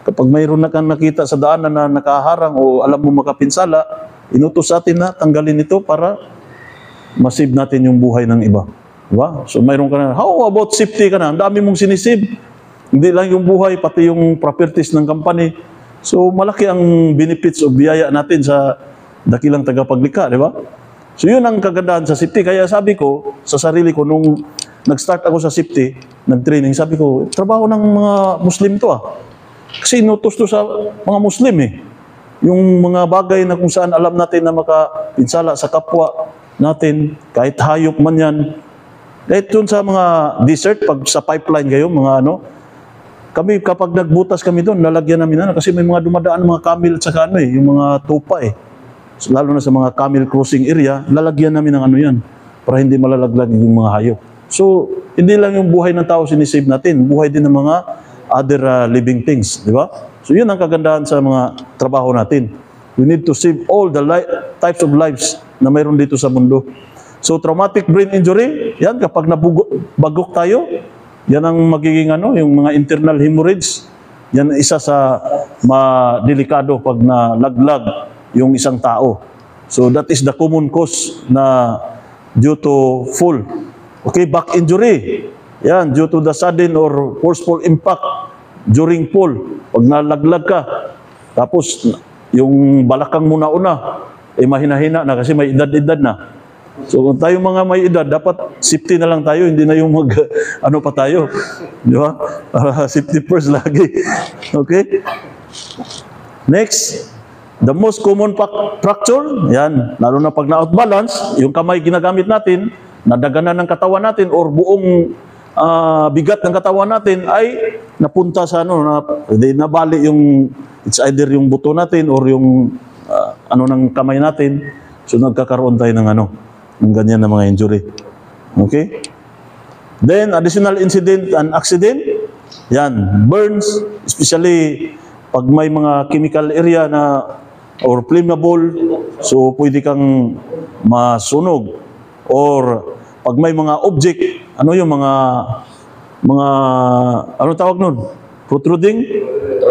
kapag mayroon na kang nakita sa daanan na nakaharang o alam mo makapinsala, inutos sa atin na tanggalin ito para masave natin yung buhay ng iba. Diba? So, mayroon ka na, how about safety ka na? Ang dami mong sinisave. Hindi lang yung buhay, pati yung properties ng company. So, malaki ang benefits o biyaya natin sa dakilang tagapaglikha, di ba? So, yun ang kagandahan sa safety. Kaya sabi ko, sa sarili ko, nung nag-start ako sa safety, nag-training, sabi ko, trabaho ng mga Muslim to Kasi inutos to sa mga Muslim Yung mga bagay na kung saan alam natin na makapinsala sa kapwa natin, kahit hayop man yan, kahit dun sa mga desert, pag sa pipeline kayo, mga kami, kapag nagbutas kami doon, lalagyan namin kasi may mga dumadaan mga camel at saka yung mga tupa So, lalo na sa mga camel crossing area, lalagyan namin ng yan para hindi malalaglag yung mga hayop. So, hindi lang yung buhay ng tao sinisave natin, buhay din ng mga other living things, di ba? So, yun ang kagandahan sa mga trabaho natin. We need to save all the types of lives na mayroon dito sa mundo. So, traumatic brain injury, yan, kapag nabagok tayo, yan ang magiging yung mga internal hemorrhage. Yan isa sa delikado pag nalaglag yung isang tao. So that is the common cause na due to fall. Okay, back injury. Yan, due to the sudden or forceful impact during fall. Pag nalaglag ka, tapos yung balakang mo na-una, mahina-hina na kasi may edad-edad na. So, kung tayo mga may edad, dapat safety na lang tayo, hindi na yung pa tayo. Di ba? Safety first lagi. Okay? Next, the most common fracture, yan, lalo na pag na-outbalance, yung kamay ginagamit natin, nadaganan ng katawan natin, or buong bigat ng katawan natin, ay napunta sa nabali yung, it's either yung buto natin, or yung ng kamay natin. So, nagkakaroon tayo ng ng ganyan na mga injury. Okay? Then, additional incident and accident. Yan, burns, especially pag may mga chemical area or flammable, so pwede kang masunog. Or pag may mga object, yung mga tawag nun? Protruding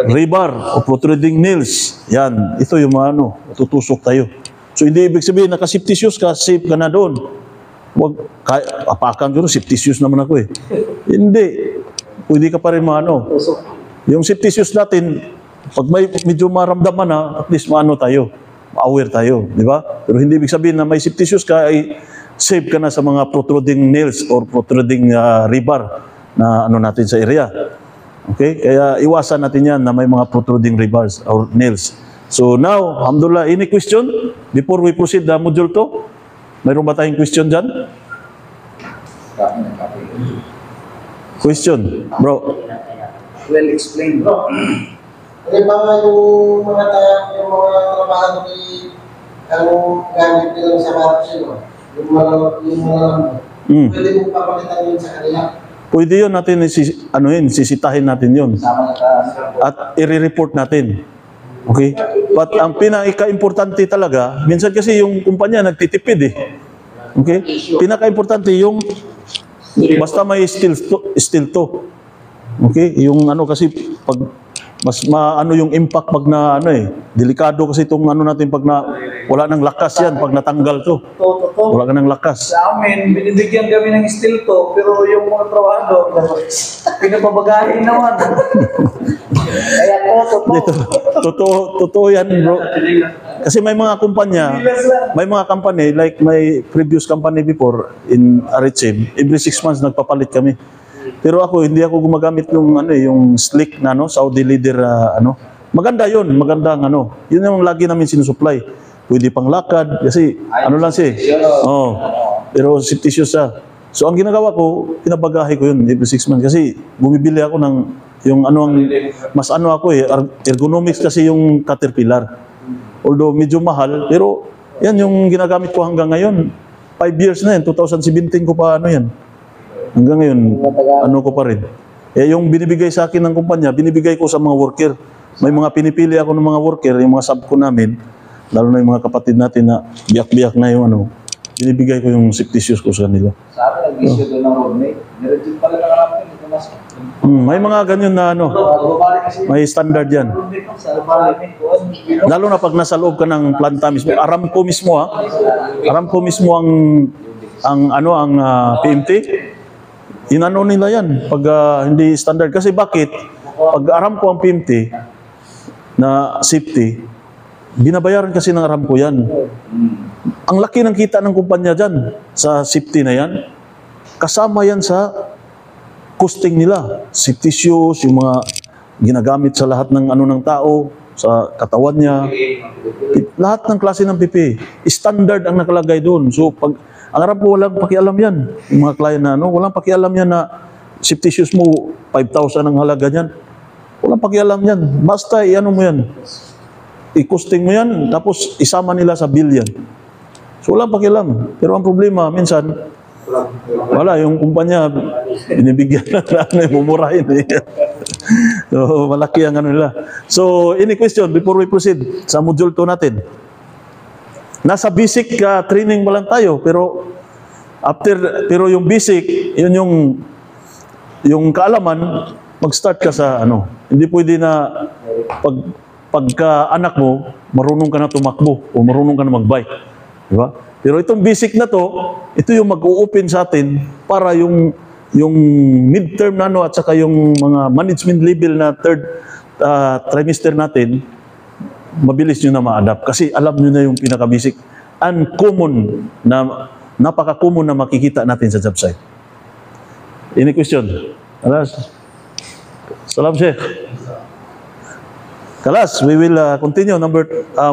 rebar o protruding nails. Yan, ito yung tutusok tayo. So, hindi ibig sabihin, naka-safety shoes ka, safe ka na doon. Huwag, apakan ko, safety shoes naman ako Hindi. Pwede ka pa rin Yung safety shoes natin, pag may medyo maramdaman at least tayo, aware tayo, di ba? Pero hindi ibig sabihin na may safety shoes ka, ay safe ka na sa mga protruding nails or protruding rebar na natin sa area. Okay? Kaya iwasan natin yan na may mga protruding rebars or nails. So now, alhamdulillah, any question before we proceed the module 2? Mayroon ba tayong question dyan? Question, bro. Well explained, bro. Kasi mga yung mga trabaho ang gamit nila sa market, yung mga pwede mo papakita yun sa kanila. Pwede yun natin, sisitahin natin yun. At i-report natin. Okay? But ang pinaka-importante talaga, minsan kasi yung kumpanya nagtitipid Okay? Pinaka-importante yung basta may steel to. Okay? Yung kasi pag mas yung impact pag delikado kasi itong natin pag wala nang lakas yan pag natanggal to. Wala ka nang lakas. Sa amin, binibigyan kami ng steel to, pero yung mga trabahador, pinapabagahin naman. Kaya totoo. Totoo yan, bro. Kasi may mga kumpanya, may mga company, like my previous company before in Aritzim, every 6 months nagpapalit kami. Pero ako, hindi ako gumagamit yung, yung slick na, Saudi leader, Maganda yun, magandang, Yun yung lagi namin sinusupply. Pwede pang lakad, kasi, lang siya. Oh, pero fictitious siya. So, ang ginagawa ko, pinabagahe ko yun every 6 months. Kasi, bumibili ako ng, mas ako ergonomics kasi yung Caterpillar. Although medyo mahal, pero yan yung ginagamit ko hanggang ngayon. 5 years na yan, 2017 ko pa yan. Hanggang ngayon, ko pa rin. Yung binibigay sa akin ng kumpanya, binibigay ko sa mga worker. May mga pinipili ako ng mga worker, yung mga sub ko namin, lalo na yung mga kapatid natin na biyak-biyak na yung binibigay ko yung fictitious ko sa kanila. Sa amin, nag-issue doon ng roadmate. Nireject pala na namin. May mga ganyan na may standard yan. Lalo na pag nasa loob ka ng planta mismo. Aramco mismo Aramco mismo ang PMT. Inano nila yan pag hindi standard. Kasi bakit? Pag Aramco ang PMT na safety, binabayaran kasi ng Aramco yan. Ang laki ng kita ng kumpanya dyan sa safety na yan. Kasama yan sa costing nila. Safety shoes, yung mga ginagamit sa lahat ng ng tao, sa katawan niya. Lahat ng klase ng PP. Standard ang nakalagay doon. So, pag ang Aramco, walang pakialam yan. Yung mga client na, walang pakialam yan na safety shoes mo, 5,000 ang halaga niyan. Walang pakialam yan. Basta, mo yan. I-costing mo yan, tapos isama nila sa bill yan. So, walang pakialam. Pero ang problema, minsan, wala, yung kumpanya, binibigyan na mumurahin. So, malaki ang nila. So, any question before we proceed sa module 2 natin? Nasa basic training pa lang tayo, pero pero yung basic, yun yung kaalaman, mag-start ka sa Hindi pwede na pagka anak mo, marunong ka na tumakbo o marunong ka na mag-bike. Di ba? Pero itong basic na to, ito yung mag-o-open sa atin para yung midterm na at saka yung mga management level na third trimester natin, mabilis nyo na ma-adapt. Kasi alam nyo na yung pinaka-basic. Uncommon na, napaka-common na makikita natin sa job site. Any question? Kalas? Salam, Sheikh. Kalas, we will continue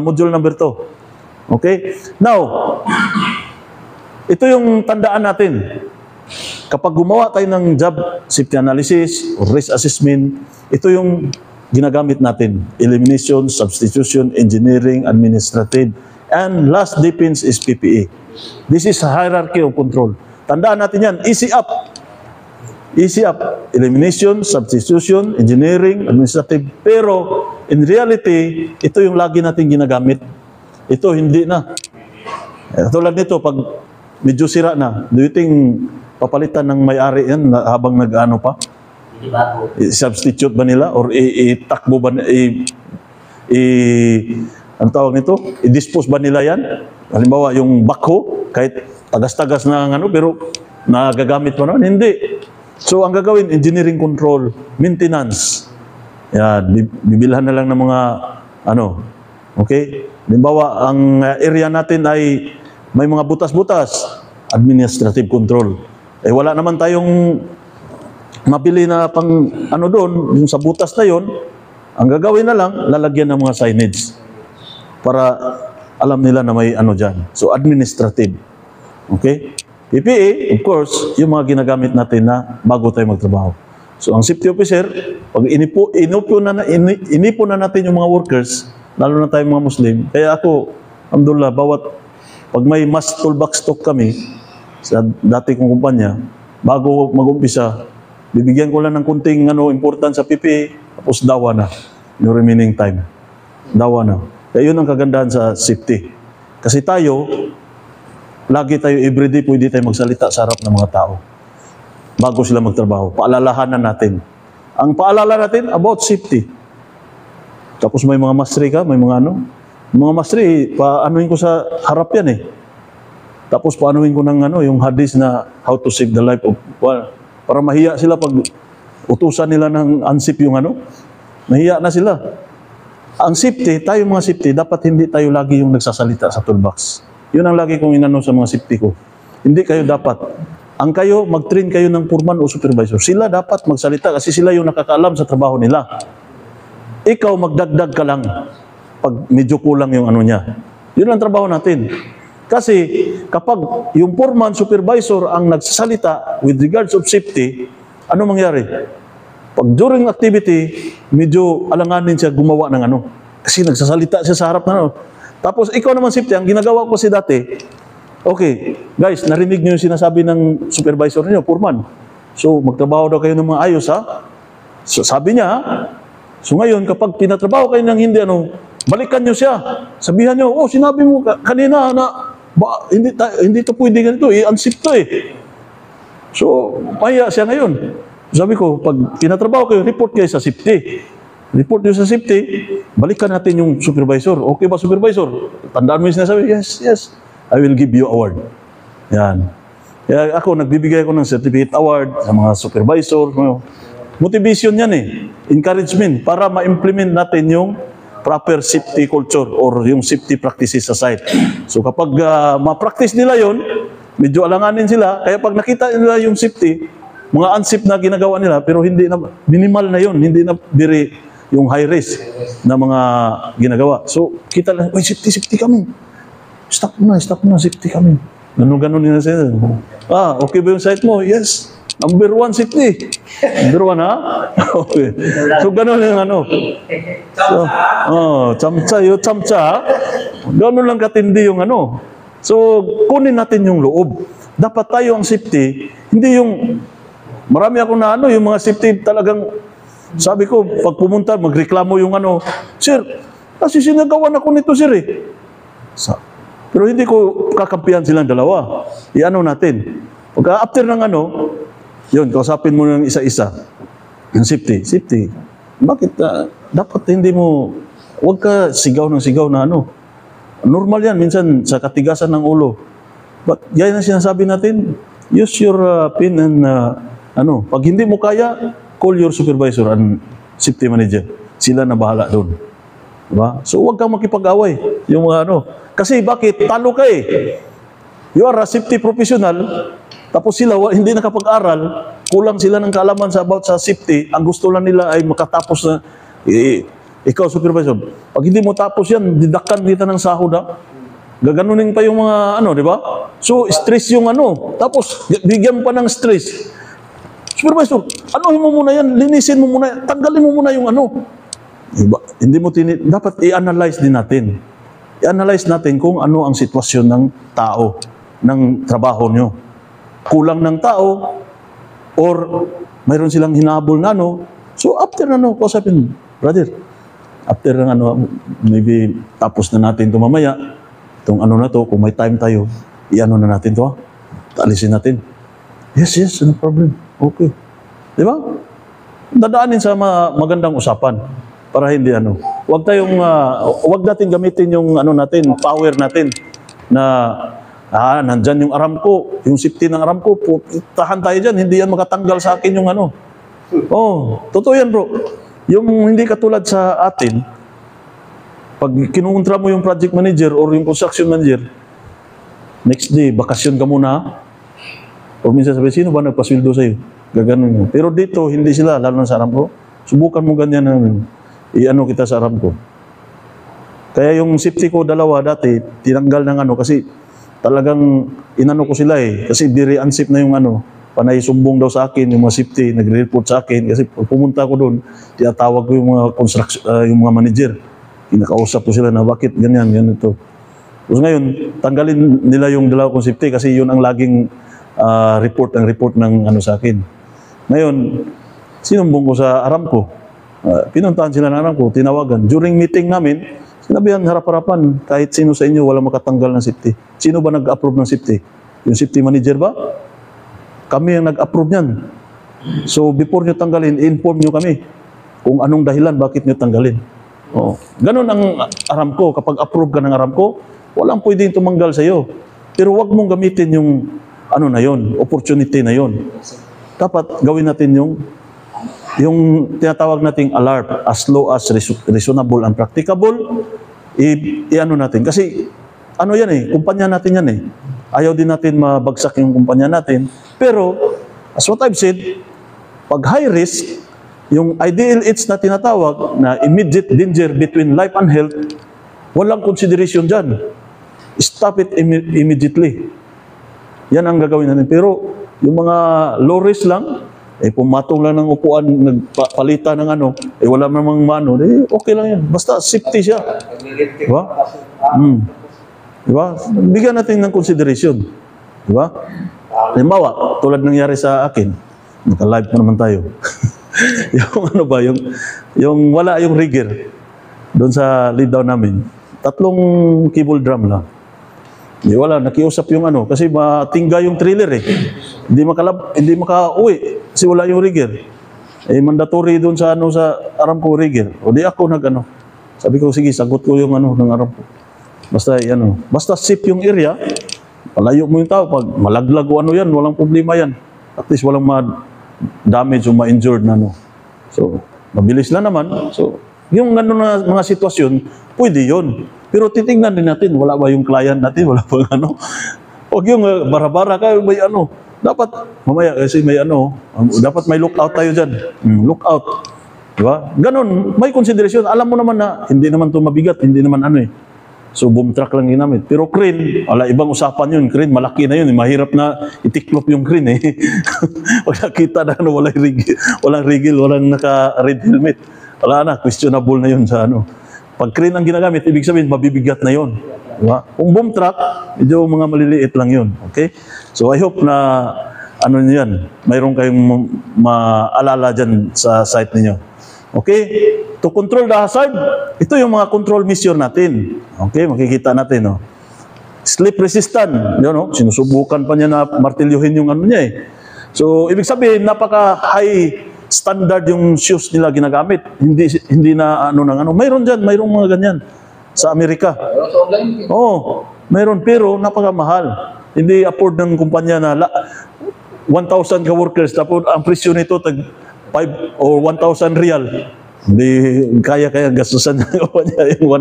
module number 2. Okay? Now, ito yung tandaan natin. Kapag gumawa tayo ng job safety analysis or risk assessment, ito yung ginagamit natin. Elimination, substitution, engineering, administrative, and last defense is PPE. This is hierarchy of control. Tandaan natin yan. Easy up. Easy up. Elimination, substitution, engineering, administrative. Pero, in reality, ito yung lagi natin ginagamit. Ito, hindi na. Tulad nito, pag medyo sira na, do you think papalitan ng may-ari yan habang nag-ano pa? I-substitute ba nila? Or i-takbo ba? Ano tawag nito? I-dispose ba nila yan? Halimbawa, yung backhoe, kahit tagas-tagas na pero nagagamit pa naman? Hindi. So, ang gagawin, engineering control, maintenance. Yan, bibilhan na lang ng mga okay? Halimbawa, ang area natin ay may mga butas-butas, administrative control. Wala naman tayong mabili na pang doon, yung sa butas na yon, ang gagawin na lang, lalagyan ng mga signage para alam nila na may dyan. So, administrative. Okay? PPE, of course, yung mga ginagamit natin na bago tayo magtrabaho. So, ang safety officer, pag inipon na natin yung mga workers, lalo na tayong mga Muslim. Kaya ako, alhamdulillah, pag may mass toolbox stock kami, sa dati kong kumpanya, bago mag-umpisa, bibigyan ko lang ng kunting important sa PPE, tapos dawa na, yung remaining time. Dawa na. Kaya yun ang kagandahan sa safety. Kasi tayo, lagi tayo everyday, pwede tayo magsalita sa harap ng mga tao. Bago sila magtrabaho. Paalalahanan natin. Ang paalala natin, about safety. Tapos may mga mastery ka, may mga mga mastery, paanuhin ko sa harap yan Tapos paanuhin ko ng yung hadith na how to save the life of, para mahiya sila pag utusan nila ng ansip yung mahiya na sila. ang safety, tayo mga safety, dapat hindi tayo lagi yung nagsasalita sa toolbox. Yun ang lagi kong inano sa mga safety ko. Hindi kayo dapat. Ang kayo, mag-train kayo ng foreman o supervisor. Sila dapat magsalita kasi sila yung nakakaalam sa trabaho nila. Ikaw, magdagdag ka lang pag medyo kulang yung ano niya. Yun ang trabaho natin. Kasi kapag yung foreman, supervisor ang nagsasalita with regards of safety, ano mangyari? Pag during activity, medyo alanganin siya gumawa ng ano. Kasi nagsasalita siya sa harap na ano. Tapos ikaw naman safety, ang ginagawa ko kasi dati, okay, guys, narinig niyo yung sinasabi ng supervisor niyo, foreman. So, magtrabaho daw kayo ng mga ayos, ha? So, sabi niya, so ngayon, kapag pinatrabaho kayo ng hindi ano, balikan niyo siya. Sabihan niyo, oh, sinabi mo kanina na, hindi to pwede ganito, unsafe to eh. So, pahiya siya ngayon. Sabi ko, pag pinatrabaho kayo, report kayo sa safety. Report nyo sa safety, balikan natin yung supervisor. Okay ba, supervisor? Tandaan mo yung sinasabi? Yes, yes. I will give you award. Yan. Kaya ako, nagbibigay ako ng certificate award sa mga supervisor. Motivation yan eh. Encouragement para ma-implement natin yung proper safety culture or yung safety practices sa site. So kapag ma-practice nila yon, medyo alanganin sila. Kaya pag nakita nila yung safety, mga unsafe na ginagawa nila, pero hindi na, minimal na yon, hindi na very yung high risk na mga ginagawa. So, kita lang, oy, safety kami. Stop na, safety kami. Ganun nila sila. Ah, okay ba yung site mo? Yes. Number 1 safety. Number 1, ha? Okay. So, ganun yung ano. So, chamcha, ha? Ganun lang katindi yung ano. So, kunin natin yung loob. Dapat tayo ang safety, hindi yung marami ako na ano, yung mga safety talagang, sabi ko, pag pumunta, magreklamo yung ano, sir, kasi sinagawan ako nito, sir, eh. Pero hindi ko kakampihan silang dalawa. I-ano natin. Pagka after ng ano, yun, kausapin mo ng isa-isa. Yung safety. Bakit? Dapat hindi mo, huwag ka sigaw ng sigaw na ano. Normal yan, minsan sa katigasan ng ulo. But, yan ang sinasabi natin, use your pin and ano, pag hindi mo kaya, call your supervisor and safety manager. Sila na bahala doon. Diba? So, huwag kang makipag-away. Yung mga ano. Kasi bakit? Talo ka eh. You are a safety professional, tapos sila hindi nakapag-aral, kulang sila ng kaalaman about sa safety, ang gusto lang nila ay makatapos na, ikaw supervisor, pag hindi mo tapos yan, didakkan kita ng sahod, ha? Gaganunin pa yung mga ano, di ba? So, stress yung ano. Tapos, bigyan pa ng stress. Supervisor, anuhin mo muna yan, linisin mo muna yan, tanggalin mo muna yung ano. Diba? Hindi mo dapat i-analyze din natin. I-analyze natin kung ano ang sitwasyon ng tao, ng trabaho nyo. Kulang ng tao, or mayroon silang hinahabol na ano. So, after na ano, kausapin, brother, after ng ano, maybe tapos na natin ito mamaya, itong ano na to, kung may time tayo, i-ano na natin to, ha? Alisin natin. Yes, no problem. Okay. Di ba? Dadaanin sa magandang usapan para hindi ano. Huwag huwag natin gamitin yung ano natin, power natin na nandyan yung Aramco, yung safety ng Aramco, tahan tayo dyan, hindi yan makatanggal sa akin yung ano. Oh, totoo yan bro. Yung hindi katulad sa atin, pag kinuntra mo yung project manager or yung construction manager, next day, bakasyon ka muna. O minsan sabi, sino ba nagpasweldo sa'yo? Gaganon mo. Pero dito, hindi sila, lalo na sa Aramco. Subukan mo ganyan i-ano kita sa Aramco. Kaya yung safety ko dalawa dati, tinanggal ng ano kasi talagang inano ko sila eh. Kasi very unsafe na yung ano. Panay sumbong daw sa akin, yung mga safety, nagre-report sa akin. Kasi pag pumunta ko doon, tinatawag ko yung mga yung mga manager. Kinakausap ko sila na bakit ganyan ito. Tapos ngayon, tanggalin nila yung dalawa kong safety kasi yun ang laging report ng ano sa akin. Ngayon, sinumbong ko sa Aramco. Pinuntahan sila ng Aramco, tinawagan. During meeting namin, sinabihan harap-harapan, kahit sino sa inyo wala makatanggal ng safety. Sino ba nag-approve ng safety? Yung safety manager ba? Kami ang nag-approve niyan. So, before nyo tanggalin, inform nyo kami kung anong dahilan, bakit nyo tanggalin. Oo. Ganon ang Aramco. Kapag approve ka ng Aramco, walang pwedeng tumanggal sa iyo. Pero wag mong gamitin yung ano na yon, opportunity na yon. Dapat gawin natin yung yung tinatawag nating alarm as low as reasonable and practicable, i-ano natin. Kasi, ano yan eh, kumpanya natin yan eh. Ayaw din natin mabagsak yung kumpanya natin. Pero, as what I've said, pag high risk, yung IDLH na tinatawag na immediate danger between life and health, walang consideration dyan. Stop it immediately. Yan ang gagawin natin. Pero, yung mga low risk lang, pumatong lang ng upuan, nagpalitan ng ano, wala namang mano, okay lang yan. Basta safety siya. Diba? Diba? Bigyan natin ng consideration. Diba? Halimbawa, tulad nangyari sa akin, naka-live pa naman tayo. Yung ano ba, yung wala yung rigger doon sa lead down namin. 3 cable drum lang. Wala, nakiusap yung ano, kasi matingga yung trailer eh. Hindi makauwi kasi wala yung rigger. Mandatory doon sa ano sa Aramco rigger. O di ako nag-ano. Sabi ko, sige, sagot ko yung ano ng Aramco. Basta safe yung area, palayo mo yung tao. Pag malaglag o ano yan, walang problema yan. At least walang ma-damage o ma-injured na ano. So, mabilis na naman. So, yung ano na mga sitwasyon, pwede yun. Pero titingnan din natin, wala ba yung client natin, wala ba ano. Huwag yung bara-bara ka, may ano. Dapat, mamaya kasi may ano, dapat may lookout tayo dyan. Lookout. Diba? Ganon, may consideration. Alam mo naman na, hindi naman ito mabigat, hindi naman ano eh. So, boom truck lang ginamit. Pero crane, ibang usapan yun. Crane, malaki na yun. Mahirap na itiklop yung crane eh. Pag nakita na ano, walang rigil, walang naka-red helmet. Wala na, questionable na yun sa ano. Pag crane ang ginagamit, ibig sabihin, mabibigat na yun. Diba? Kung boom truck, medyo mga maliliit lang yun. Okay? So, I hope na, ano yan, mayroon kayong maalala dyan sa site ninyo. Okay? To control the hazard, ito yung mga control mission natin. Okay? Makikita natin, no? Slip resistant. Yun, no? Sinusubukan pa niya na martilyuhin yung ano niya eh. So, ibig sabihin, napaka-high standard yung shoes nila ginagamit. Hindi na ano nang ano. Mayroon diyan, mayroong mga ganyan sa Amerika. Oo, mayroon pero napakamahal. Hindi afford ng kumpanya na 1,000 ka workers tapos ang presyo nito tag 5 or 1,000 real. Hindi kaya gastusan ng kumpanya yung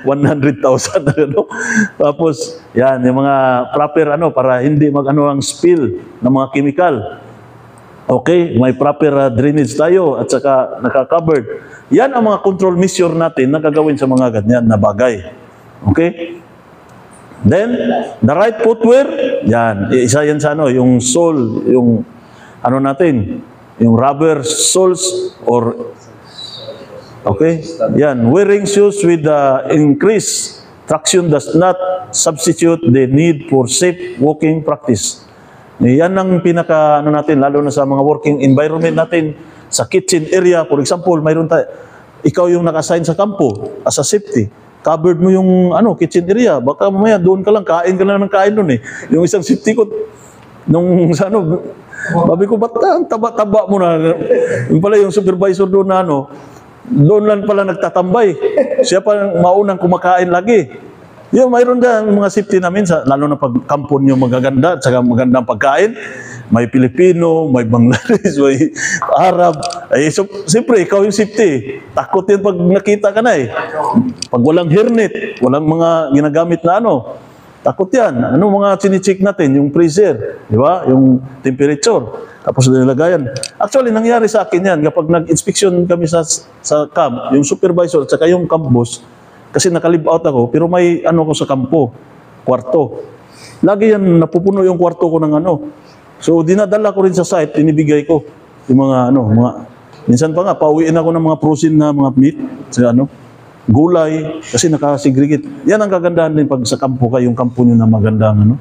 100,000 ano. Tapos yan yung mga proper ano para hindi mag-ano ang spill ng mga chemical. Okay, may proper drainage tayo at saka naka-covered. Yan ang mga control measure natin na gagawin sa mga ganyan na bagay. Okay? Then, the right footwear, yan. Isa yan sa ano, yung sole, yung ano natin, yung rubber soles or okay? Yan, wearing shoes with increased traction does not substitute the need for safe walking practice. Yan ang pinaka ano natin lalo na sa mga working environment natin sa kitchen area for example mayroon tayo ikaw yung naka-assign sa kampo as a safety covered mo yung ano kitchen area baka mamaya doon ka lang kain ka lang ng kain doon eh yung isang safety ko nung sa ano sabi ko ba't ang taba-taba mo na yung pala yung supervisor doon na ano doon lang pala nagtatambay siya pa maunang kumakain lagi. Yung mayroon dyan mga safety namin, lalo na pag kampon yung magaganda at saka magandang pagkain. May Pilipino, may Bangladesh, may Arab. So, siyempre, ikaw yung safety. Takot yan pag nakita ka na eh. Pag walang hairnet, walang mga ginagamit na ano, takot yan. Ano mga chine-check natin? Yung freezer, di ba? Yung temperature. Tapos nilagayan. Actually, nangyari sa akin yan. Kapag nag-inspection kami sa camp, yung supervisor at saka yung camp boss, kasi naka-live out ako, pero may ano ko sa kampo, kwarto. Lagi yan, napupuno yung kwarto ko ng ano. So, dinadala ko rin sa site, inibigay ko yung mga ano, minsan pa nga, pauwiin ako ng mga frozen na mga meat, sa ano, gulay, kasi naka-segregate. Yan ang kagandahan din pag sa kampo ka, yung kampo nyo na magandang ano.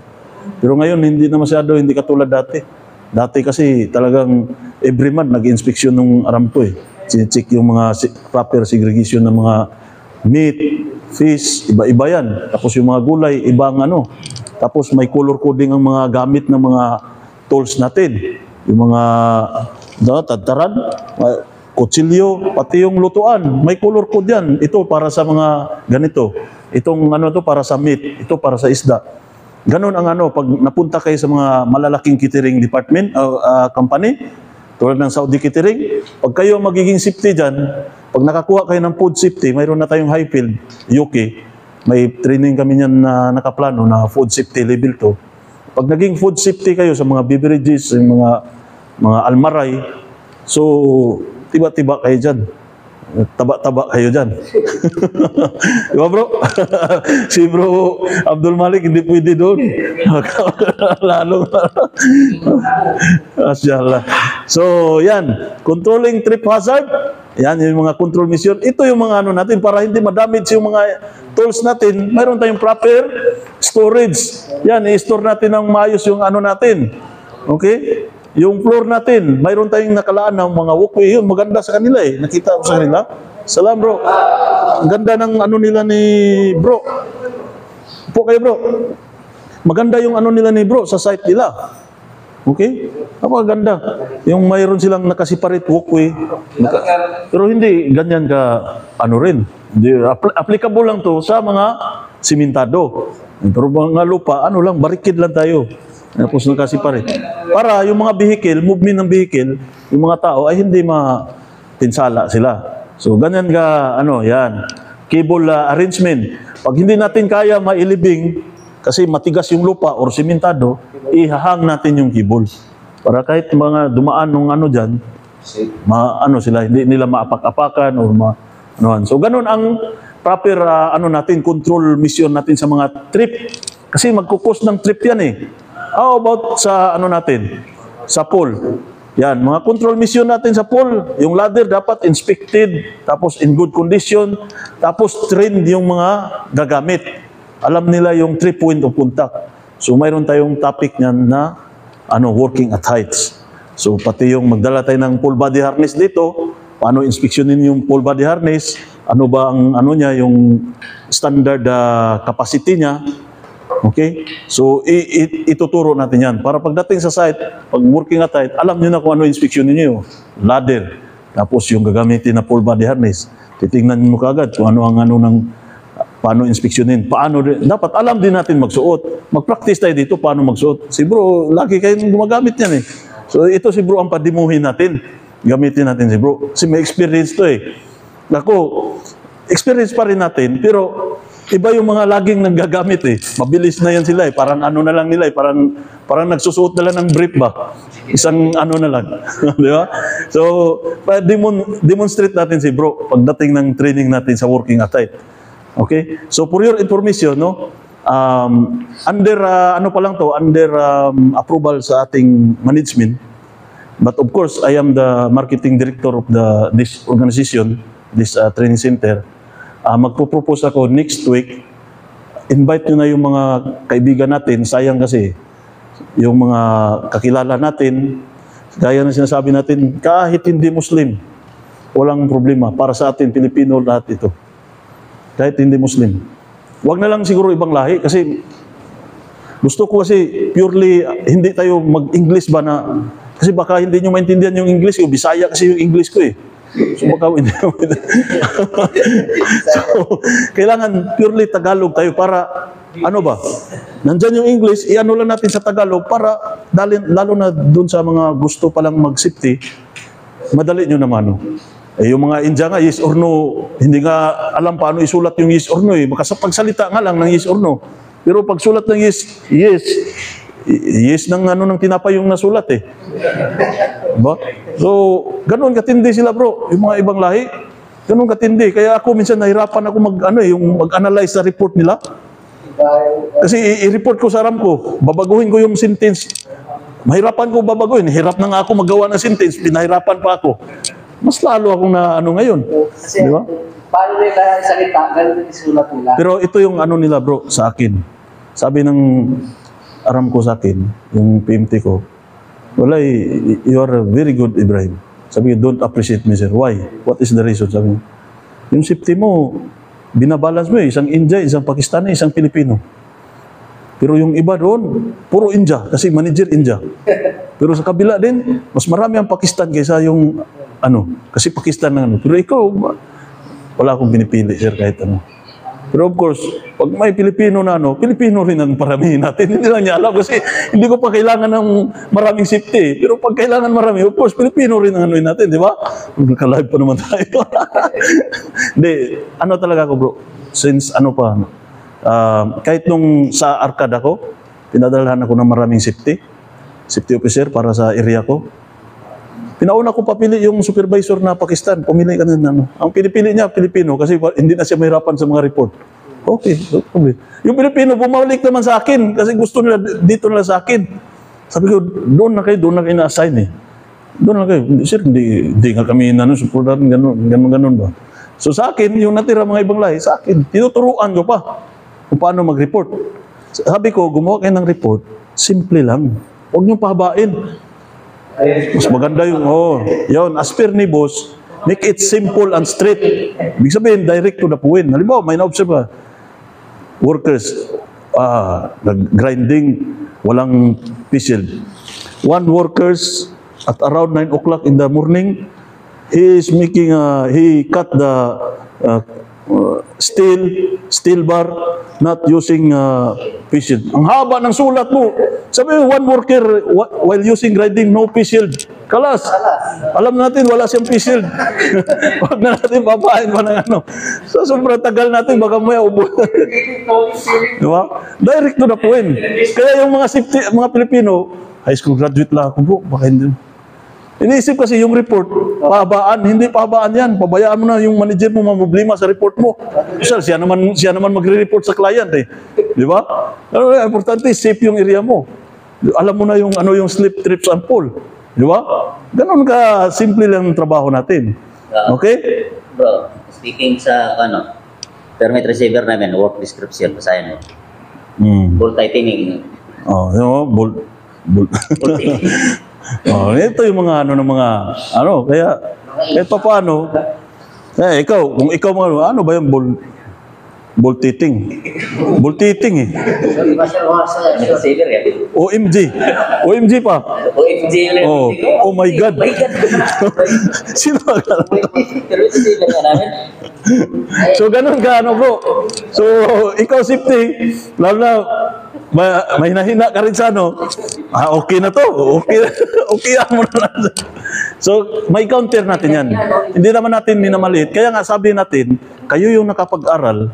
Pero ngayon, hindi na masyado, hindi katulad dati. Dati kasi talagang every month nag-inspection ng Aramco eh. Sine-check yung mga proper segregation ng mga meat, fish, iba-iba yan. Tapos yung mga gulay, ibang ano. Tapos may color coding ang mga gamit ng mga tools natin. Yung mga tadtaran, kutsilyo, pati yung lutuan. May color code yan. Ito para sa mga ganito. Itong ano to para sa meat. Ito para sa isda. Ganon ang ano, pag napunta kayo sa mga malalaking catering department, company, Tulad ng Saudi Catering, pag kayo magiging safety dyan, pag nakakuha kayo ng food safety, mayroon na tayong Highfield, UK, may training kami niyan na nakaplano na food safety level 2. Pag naging food safety kayo sa mga beverages, sa mga almaray, so tiba-tiba kayo dyan. Taba-taba kayo dyan. Di ba bro? Si bro Abdul Malik hindi pwede doon. Lalo. Masyaallah. So yan, controlling trip hazard. Yan yung mga control mission. Ito yung mga ano natin para hindi ma-damage yung mga tools natin. Mayroon tayong proper storage. Yan, i-store natin ng maayos yung ano natin. Okay? Yung floor natin, mayroon tayong nakalaan ng mga walkway. Yun, maganda sa kanila eh. Nakita ko sa kanila. Salam bro. Ang ganda ng ano nila ni bro. Po kayo bro. Maganda yung ano nila ni bro sa site nila. Okay? Napakaganda. Yung mayroon silang nakasiparate walkway. Pero hindi ganyan ka ano rin. Hindi, applicable lang to sa mga simentado. Pero mga lupa, ano lang, barikid lang tayo. Tapos nakasiparate. Para yung mga vehicle, movement ng vehicle, yung mga tao ay hindi mapinsala sila. So ganyan ka, ano, yan. Cable arrangement. Pag hindi natin kaya mailibing, kasi matigas yung lupa or simentado, ihahang natin yung cable. Para kahit mga dumaan ng ano dyan, ano sila, hindi nila maapak-apakan or anuhan. So ganun ang proper ano natin, control mission natin sa mga trip. Kasi magkukos ng trip yan eh. How about sa ano natin? Sa pool. Yan, mga control mission natin sa pool. Yung ladder dapat inspected, tapos in good condition, tapos trained yung mga gagamit. Alam nila yung 3 point of contact. So mayroon tayong topic niyan na ano, working at heights. So pati yung magdala tayo ng full body harness dito, paano inspeksyonin yung full body harness, ano ba ang ano niya, yung standard capacity niya. Okay? So, ituturo natin yan. Para pagdating sa site, pag working at height, alam nyo na kung ano inspeksyon ninyo. Ladder. Tapos yung gagamitin na full body harness. Titingnan mo kagad kung ano ang ano ng paano inspeksyonin. Dapat alam din natin magsuot. Mag-practice tayo dito paano magsuot. Si bro, lagi kayong gumagamit yan eh. So, ito si bro ang padimuhin natin. Gamitin natin si bro. Kasi may experience to eh. Ako, experience pa rin natin, pero iba yung mga laging nanggagamit eh. Mabilis na yan sila eh. Parang ano na lang nila eh. Parang nagsusuot na lang ng brief ba? Isang ano na lang. Di ba? So, demonstrate natin si bro pagdating ng training natin sa working at height. Okay? So, for your information, no? Under, ano pa lang to? Under approval sa ating management. But of course, I am the marketing director of this organization, this training center. Magpo-propose ako next week, invite nyo na yung mga kaibigan natin, sayang kasi yung mga kakilala natin, gaya na sinasabi natin, kahit hindi Muslim, walang problema. Para sa atin, Pilipino lahat ito. Kahit hindi Muslim. Huwag na lang siguro ibang lahi kasi gusto ko kasi purely, hindi tayo mag-English ba na, kasi baka hindi nyo maintindihan yung English ko, Bisaya kasi yung English ko eh. So baka hindi. So, kailangan purely Tagalog tayo para, ano ba, nandyan yung English, i-ano lang natin sa Tagalog para, lalo na dun sa mga gusto palang mag-safety, madali nyo naman. No? Eh, yung mga India nga, yes or no, hindi nga alam paano isulat yung yes or no eh. Baka sa pagsalita nga lang ng yes or no. Pero pag sulat ng yes, yes ng ano ng tinapay yung nasulat eh. Diba? So, ganun katindi sila bro. Yung mga ibang lahi, ganun katindi. Kaya ako minsan nahirapan ako mag-analyze sa report nila. Kasi i-report ko sa Aramco, babaguhin ko yung sentence. Mahirapan ko babaguhin. Hirap na nga ako magawa ng sentence, pinahirapan pa ako. Mas lalo akong na ano ngayon. Kasi diba? paano nila salita, ganun yung isulat nila. Pero ito yung ano nila bro, sa akin. Sabi ng Aramco sa akin, yung PMT ko, wala, you are very good, Ibrahim. Sabi don't appreciate me, sir. Why? What is the reason? Sabi yung safety mo, binabalance mo eh. Isang India, isang Pakistani, isang Pilipino. Pero yung iba doon, puro India, kasi manager India. Pero sa kabila din, mas marami ang Pakistan kaysa yung ano, kasi Pakistan na ano. Pero ikaw, wala akong pinipili, sir, kahit ano. Pero of course, pag may Pilipino na ano, Pilipino rin ang paramihin natin. Hindi lang niya alam kasi hindi ko pa kailangan ng maraming safety. Pero pag kailangan marami, of course, Pilipino rin ang anuin natin, di ba? Naka-live pa naman tayo. Hindi, ano talaga ako bro, since ano pa, kahit nung sa Arcade ako, pinadalhan ako ng maraming safety officer para sa area ko. Pinauna ko papili yung supervisor na Pakistan, pumili ka na ano. Ang pinipili niya, Pilipino, kasi hindi na siya mahirapan sa mga report. Okay, no problem. Yung Pilipino, bumalik naman sa akin, kasi gusto nila dito nila sa akin. Sabi ko, doon na kayo na-assign eh. Doon na kayo. Sir, hindi nga kami supportan, ganun ba. So sa akin, yung natira mga ibang lahi, sa akin, tinuturuan ko pa kung paano mag-report. Sabi ko, gumawa kayo ng report, simple lang. Huwag niyong pahabain. Mas maganda yung, yun, as per ni boss, make it simple and straight. Ibig sabihin, direct to the point. Halimbawa, may na-observe ka, workers, grinding, walang face-shield. One workers, at around 9 o'clock in the morning, he is making, he cut the steel bar, not using face shield. Ang haba ng sulat mo. Sabi mo, one worker while using grinding, no face shield. Kalas. Alam natin, wala siyang face shield. Huwag na natin papain pa ng ano. So, sobrang tagal natin, baka may ubo. Diba? Direct to the point. Kaya yung mga Pilipino, high school graduate lang ako bro, baka hindi. Iniisip kasi yung report, pahabaan, hindi pahabaan yan. Pabayaan mo na yung manager mo mamblema sa report mo. Siya naman magre-report sa client eh. Di ba? Pero importante, safe yung area mo. Alam mo na yung ano yung slip, trips, and fall. Di ba? Ganon ka simple lang ang trabaho natin. Okay? Bro, speaking sa permit receiver namin, work description, basahin mo. Multi-teaming. Multi-teaming. Ito yung mga kaya pa paano, kung ikaw ano ba yung voltating eh. Receiver yan. OMG pa. OMG. Oh my God. Sino Receiver nga namin. So ganun ka bro. So ikaw safety, lalo na may nahina ka rin sa okay na to. Okay mo na. So may counter natin yan. Hindi naman natin minamaliit. Kaya nga sabi natin, kayo yung nakapag-aral,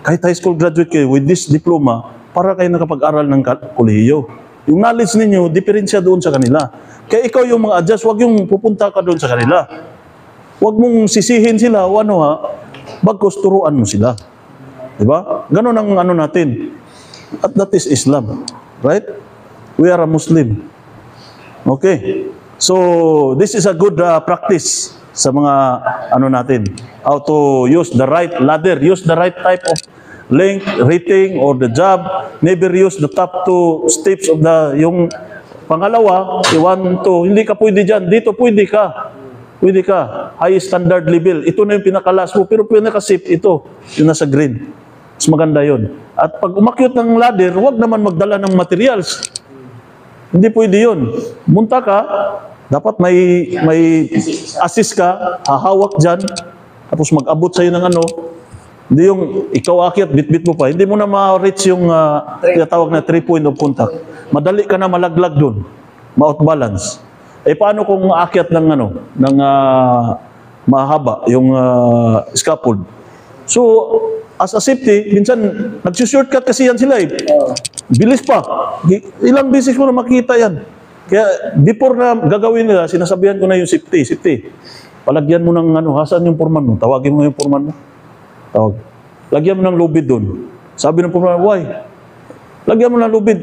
kahit high school graduate kayo with this diploma, para kayo nakapag-aral ng kolehiyo. Yung knowledge ninyo, diferensya doon sa kanila. Kaya ikaw yung mga adjust, huwag yung pupunta ka doon sa kanila. Huwag mong sisihin sila o bagkos turuan mo sila. Diba? Ganon ang natin. At that is Islam. Right? We are a Muslim. Okay. So, this is a good practice sa mga natin. How to use the right ladder, use the right type of length, rating, or the job. Never use the top 2 steps of yung pangalawa, 1, 2. Hindi ka pwede dyan. Dito pwede ka. Pwede ka. High standard level. Ito na yung pinakalas mo. Pero pinaka-safe ito. Yung nasa green. Mas maganda yun. At pag umakyot ng ladder, huwag naman magdala ng materials. Hindi pwede yun. Munta ka, dapat may assist ka, hahawak dyan, tapos mag-abot sa'yo ng hindi yung ikaw akyat, bit-bit mo pa. Hindi mo na ma-reach yung tinatawag na 3 point of contact. Madali ka na malaglag dun. Ma-outbalance. Paano kung akyat ng mahaba, yung scaffold? So, as a safety, minsan, nagsushortcut kasi yan sila eh. Bilis pa. Ilang beses mo na makita yan. Kaya, before na gagawin nila, sinasabihan ko na yung safety. Palagyan mo ng hasan yung foreman mo. Tawagin mo yung foreman mo. Tawag. Lagyan mo ng lubid doon. Sabi ng foreman, why? Lagyan mo ng lubid.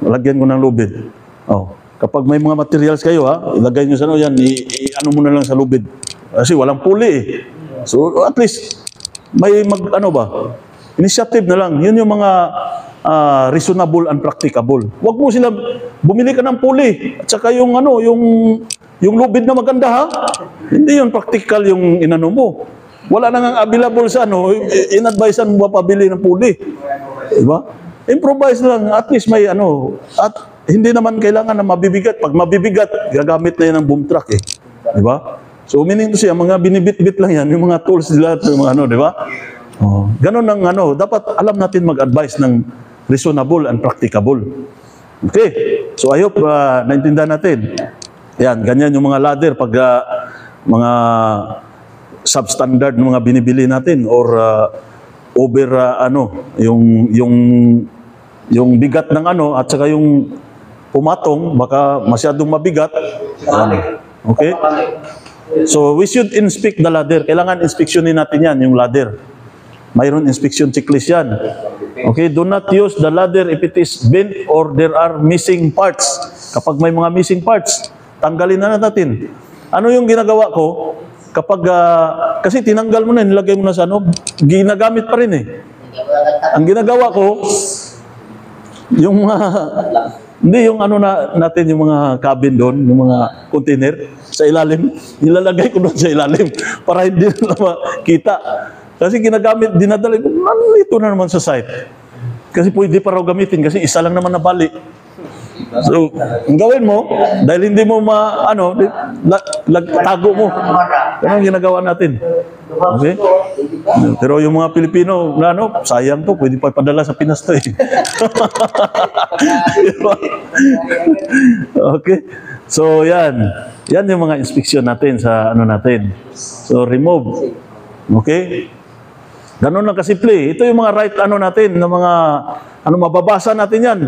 Lagyan ko ng lubid. Kapag may mga materials kayo, ilagay nyo sa yan, ano mo na lang sa lubid. Kasi walang puli eh. So, at least, may initiative na lang. Yun yung mga reasonable and practicable. Huwag mo sila, bumili ka ng puli. At saka yung lubid na maganda Hindi yun practical yung inano mo. Wala na nga available sa in-advisean mo ba pabili ng puli. Diba? Improvise lang. At least may at hindi naman kailangan na mabibigat. Pag mabibigat, gagamit na yan ng boom truck eh. Diba? So, meaning to siya, mga binibit-bit lang yan, yung mga tools nila, yung mga di ba? Oh, ganun ang ano, dapat alam natin mag-advise ng reasonable and practicable. Okay, so I hope naintindihan natin. Yan, ganyan yung mga ladder pag mga substandard ng mga binibili natin or over yung bigat ng ano at saka yung pumatong baka masyadong mabigat. Okay? So we should inspect the ladder. Kailangan inspeksyonin natin yan, yung ladder. Mayroon inspection checklist yan. Okay, do not use the ladder if it is bent or there are missing parts. Kapag may mga missing parts, tanggalin na natin. Ano yung ginagawa ko? Kapag, kasi tinanggal mo na, nilagay mo na sa ano, ginagamit pa rin eh. Ang ginagawa ko, yung mga, hindi yung ano natin, yung mga cabin doon, yung mga container, sa ilalim, nilalagay ko doon sa ilalim para hindi na makita. Kasi ginagamit, dinadala ko, ito na naman sa site. Kasi pwede pa raw gamitin, kasi isa lang naman na bali. So, ang gawin mo, dahil hindi mo tago mo. Yan ang ginagawa natin. Okay? Pero yung mga Pilipino, sayang to, pwede pa ipadala sa Pinas to eh. Okay? So, yan. Yan yung mga inspeksyon natin sa natin. So, remove. Okay? Ganun lang kasimple. Ito yung mga right natin, na mga, mababasa natin yan.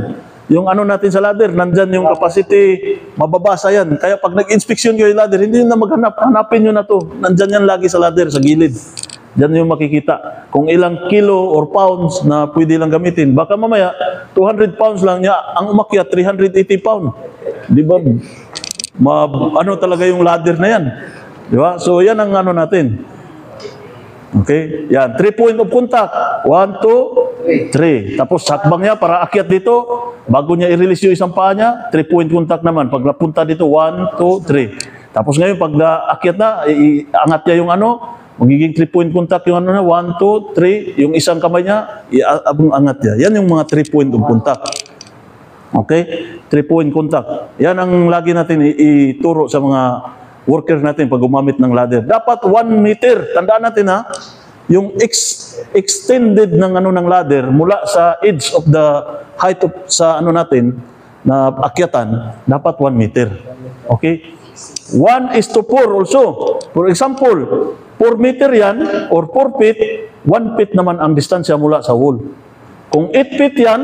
Yung natin sa ladder, nandyan yung capacity, mababasa yan. Kaya pag nag-inspeksyon kayo yung ladder, hindi nyo na maghanap, hanapin nyo na to. Nandyan yan lagi sa ladder, sa gilid. Diyan yung makikita. Kung ilang kilo or pounds na pwede lang gamitin. Baka mamaya, 200 pounds lang niya, ang umakyat, 380 pounds. Di ba? Talaga yung ladder na yan. Di ba? So, yan ang natin. Okay? Yan. 3 point of contact. 1, 2, 3. Tapos hakbang niya para akyat dito. Bago niya i-release yung isang paa niya, 3 point contact naman. Pag napunta dito, 1, 2, 3. Tapos ngayon, pag akyat na, iangat niya yung magiging 3 point contact yung 1, 2, 3. Yung isang kamay niya, angat niya. Yan yung mga 3 point of contact. Okay? 3 point contact. Yan ang lagi natin ituro sa mga worker natin pag gumamit ng ladder. Dapat 1 meter. Tandaan natin yung extended ng ng ladder mula sa edge of the height of sa natin na akyatan, dapat 1 meter. Okay? 1:4 also. For example, 4 meter yan or 4 feet, 1 feet naman ang distansya mula sa wall. Kung 8 feet yan,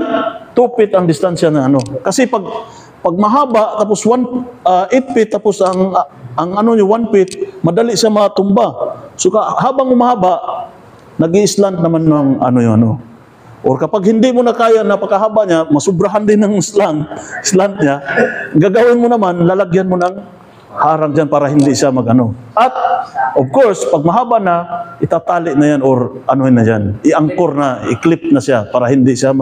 2 feet ang distansya na Kasi pag mahaba tapos 8 feet tapos ang 1 feet, madali siya matumba. So habang umahaba, nag-i-slant naman ng Or kapag hindi mo na kaya, napakahaba niya, masubrahan din ng slant niya, gagawin mo naman, lalagyan mo ng harang dyan para hindi siya At, of course, pag mahaba na, itatali na yan or na yan, i-anchor na, i-clip na siya para hindi siya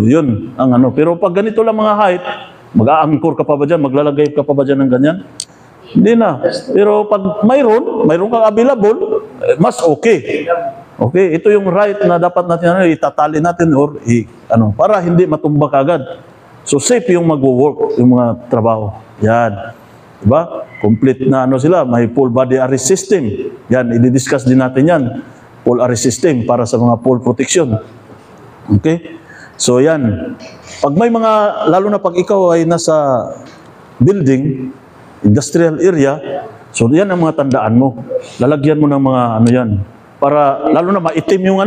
yun ang Pero pag ganito lang mga height, mag-a-anchor ka pa ba dyan, maglalagay ka pa ba dyan ng ganyan? Hindi na. Pero pag mayroon kang available, mas okay. Okay, ito yung right na dapat natin itatali natin or para hindi matumba kagad. So safe yung magwo-work, yung mga trabaho. Yan. Diba? Complete na sila, may full body arrest system. Yan, i-discuss din natin yan. Full arrest system para sa mga full protection. Okay? So yan. Pag may mga, lalo na pag ikaw ay nasa building, industrial area, so yan ang mga tandaan mo. Lalagyan mo ng mga yan. Para, lalo na maitim yung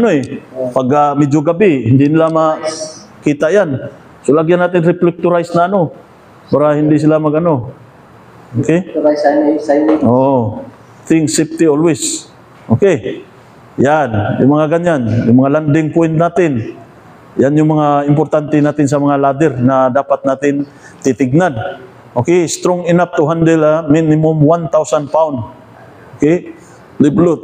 pag medyo gabi, hindi nila makita yan. So lagyan natin reflectorized na para hindi sila Okay? Oo. Think safety always. Okay. Yan. Yung mga ganyan. Yung mga landing point natin. Yan yung mga importante natin sa mga ladder na dapat natin titignan. Okay, strong enough to handle minimum 1,000 pound. Okay,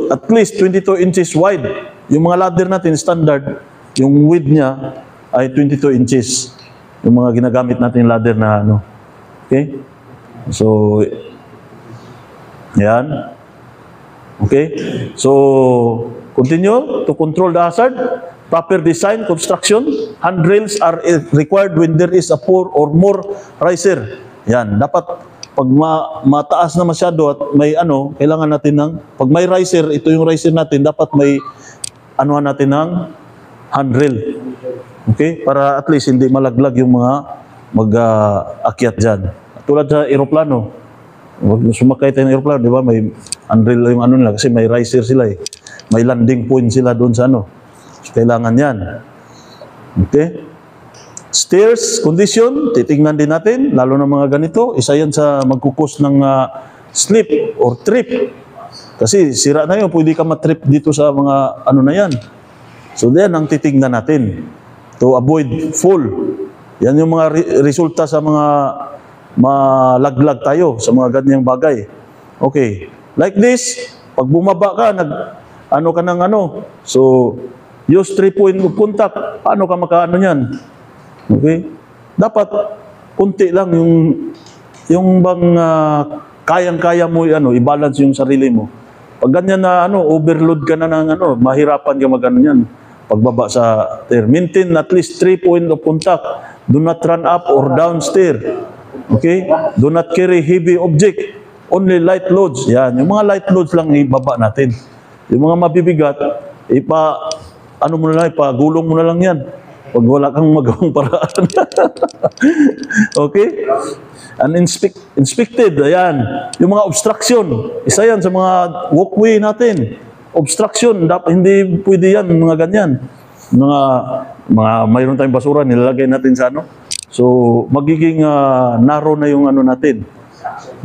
at least 22 inches wide. Yung mga ladder natin standard, yung width niya ay 22 inches. Yung mga ginagamit natin ladder na Okay? So yan. Okay? So continue to control the hazard. Proper design, construction, handrails are required when there is a 4 or more riser. Yan, dapat pag mataas na masyado at may kailangan natin pag may riser, ito yung riser natin, dapat may anuhan natin ng handrail. Okay? Para at least hindi malaglag yung mga mag-akyat dyan. Tulad sa aeroplano. Sumakay tayo ng aeroplano, di ba? May handrail yung ano nila kasi may riser sila eh. May landing point sila doon sa ano. So, kailangan yan. Okay? Stairs condition, titingnan din natin, lalo na mga ganito. Isa yan sa magkukos ng slip or trip. Kasi sira na yun, pwede ka matrip dito sa mga ano na yan. So yan ang titingnan natin to avoid fall. Yan yung mga resulta sa mga malaglag tayo sa mga ganyang bagay. Okay, like this, pag bumaba ka, ano ka ng ano, so use 3-point of contact, paano ka makaano yan? Okay, dapat kunti lang yung bang kayang-kaya mo i-balance yung sarili mo. Pag ganyan na overload ka na ng mahirapan ka mag-ano yan. Pagbaba sa stair. Maintain at least 3 point of contact. Do not run up or down stair. Okay? Do not carry heavy object. Only light loads. Yan. Yung mga light loads lang ibaba natin. Yung mga mabibigat, ipagulong mo na lang yan. Pag wala kang magawang paraan. Okay? Uninspected, ayan. Yung mga obstruction, isa yan sa mga walkway natin. Obstruction, hindi pwede yan, mga ganyan. Mayroon tayong basura, nilalagay natin sa ano. So, magiging narrow na yung ano natin.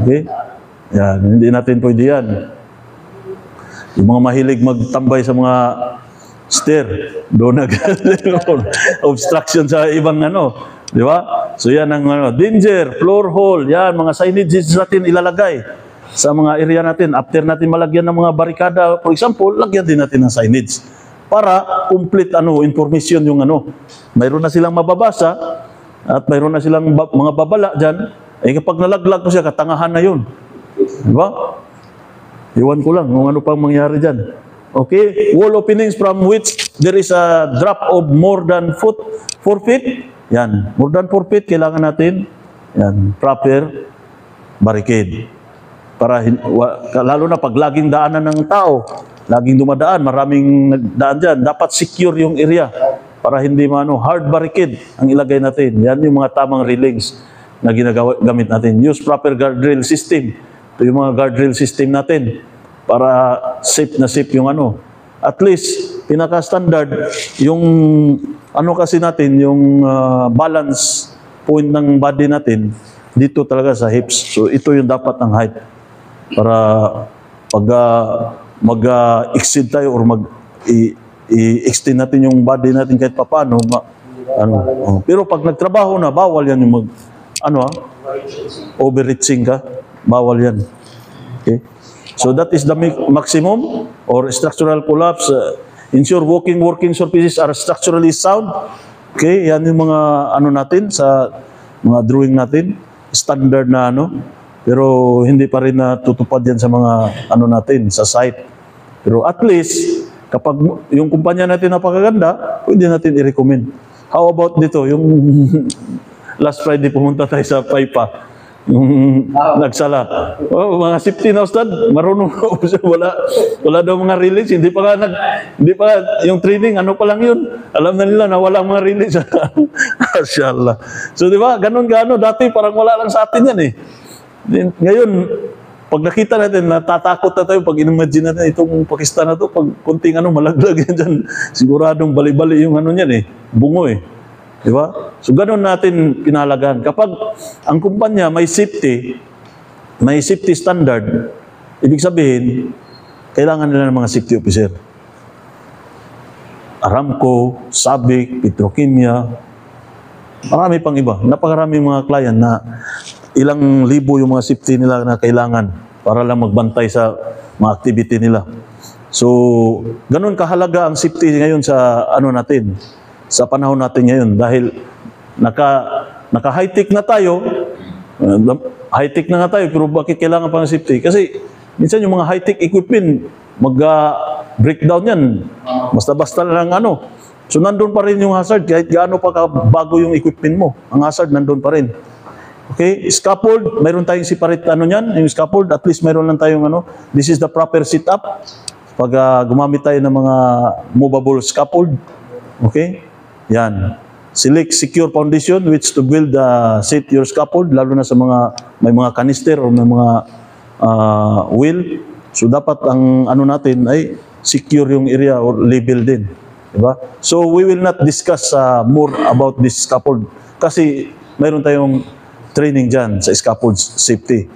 Okay? Yan, hindi natin pwede yan. Yung mga mahilig magtambay sa mga stair, doon obstruction sa ibang di ba? So yan ang danger, floor hole, yan, mga signages natin ilalagay sa mga area natin. After natin malagyan ng mga barikada, for example, lagyan din natin ng signage para complete information yung mayroon na silang mababasa at mayroon na silang mga babala dyan. Kapag nalaglag ko siya, katangahan na yun. Di ba? Iwan ko lang kung ano pang mangyari dyan. Okay, wall openings from which there is a drop of more than 4 feet. Yan, more than 4 feet kailangan natin. Yan, proper barricade. Para lalo na pag laging daanan ng tao, laging dumadaan, maraming nagdaan dyan, dapat secure yung area para hindi hard barricade ang ilagay natin. Yan yung mga tamang railings na gamit natin. Use proper guardrail system. Ito yung mga guardrail system natin. Para safe na safe yung At least, pinaka-standard, yung kasi natin, yung balance point ng body natin, dito talaga sa hips. So, ito yung dapat ng height. Para pag mag-exceed tayo or i-extend natin yung body natin kahit paano. Pero pag nagtrabaho na, bawal yan yung overreaching ka. Bawal yan. Okay? So that is the maximum or structural collapse. Ensure working surfaces are structurally sound. Okay, yan yung mga natin sa mga drawing natin, standard na pero hindi pa rin natutupad yan sa mga natin sa site. Pero at least kapag yung kumpanya natin napakaganda, pwede natin i-recommend. How about dito yung last Friday pumunta tayo sa PAIPA. Yung nagsala. Mga safety na ustad, marunong wala daw mga release, hindi pa yung training, pa lang yun. Alam na nila na walang mga release. Masyaallah. So di ba, ganun dati parang wala lang sa atin yan eh. Ngayon, pag nakita natin, natatakot na tayo pag in-imagine natin itong Pakistan na to, pag kunting malaglag yan dyan, siguradong bali-bali yung niyan eh, bungo eh. Di ba? So, ganun natin pinalagaan. Kapag ang kumpanya may safety standard, ibig sabihin, kailangan nila ng mga safety officer. Aramco, Sabic, Petrokemia, marami pang iba. Napakaraming mga client na ilang libo yung mga safety nila na kailangan para lang magbantay sa mga activity nila. So, ganun kahalaga ang safety ngayon sa natin. Sa panahon natin ngayon dahil naka-high-tech na tayo, high-tech na nga tayo, pero bakit kailangan pa ng safety? Kasi minsan yung mga high-tech equipment, mag-breakdown yan, basta-basta lang So nandun pa rin yung hazard, kahit gaano pa bago yung equipment mo, ang hazard nandun pa rin. Okay, scaffold, mayroon tayong separate niyan, yung scaffold, at least mayroon lang tayong this is the proper setup. Pag gumamit tayo ng mga movable scaffold, okay? Yan. Select secure foundation which to build secure scaffold, lalo na sa may mga canister o may mga wheel. So dapat ang ano natin ay secure yung area or level din. Diba? So we will not discuss more about this scaffold kasi mayroon tayong training dyan sa scaffold safety.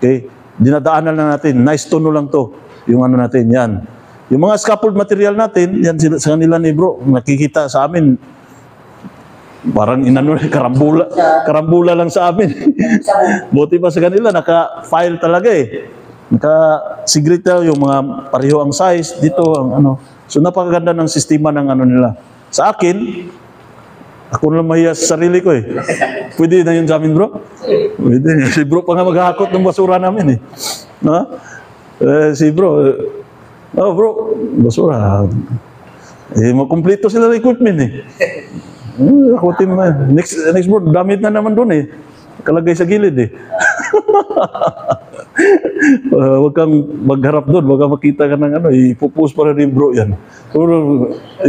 Okay? Dinadaanan na natin. Nice to know lang to. Yung ano natin, yan. Yung mga scaffold material natin, yan sa kanila ni bro, nakikita sa amin, parang karambula lang sa amin. Buti pa sa kanila, naka-file talaga eh. Naka-secret yung mga pareho ang size, dito ang ano. So napakaganda ng sistema ng ano nila. Sa akin, ako lang mahiya sa sarili ko eh. Pwede na yun sa amin bro? Pwede. Si bro pa nga maghahakot ng basura namin eh. Ha? Si bro, oh bro, basura. Makumpleto sila ng equipment eh. Hakutin mo na. Next bro, damit na naman doon eh. Kalagay sa gilid eh. Huwag kang magharap doon, wag kang makita ka ng ano, ipupost pa rin bro yan. Pero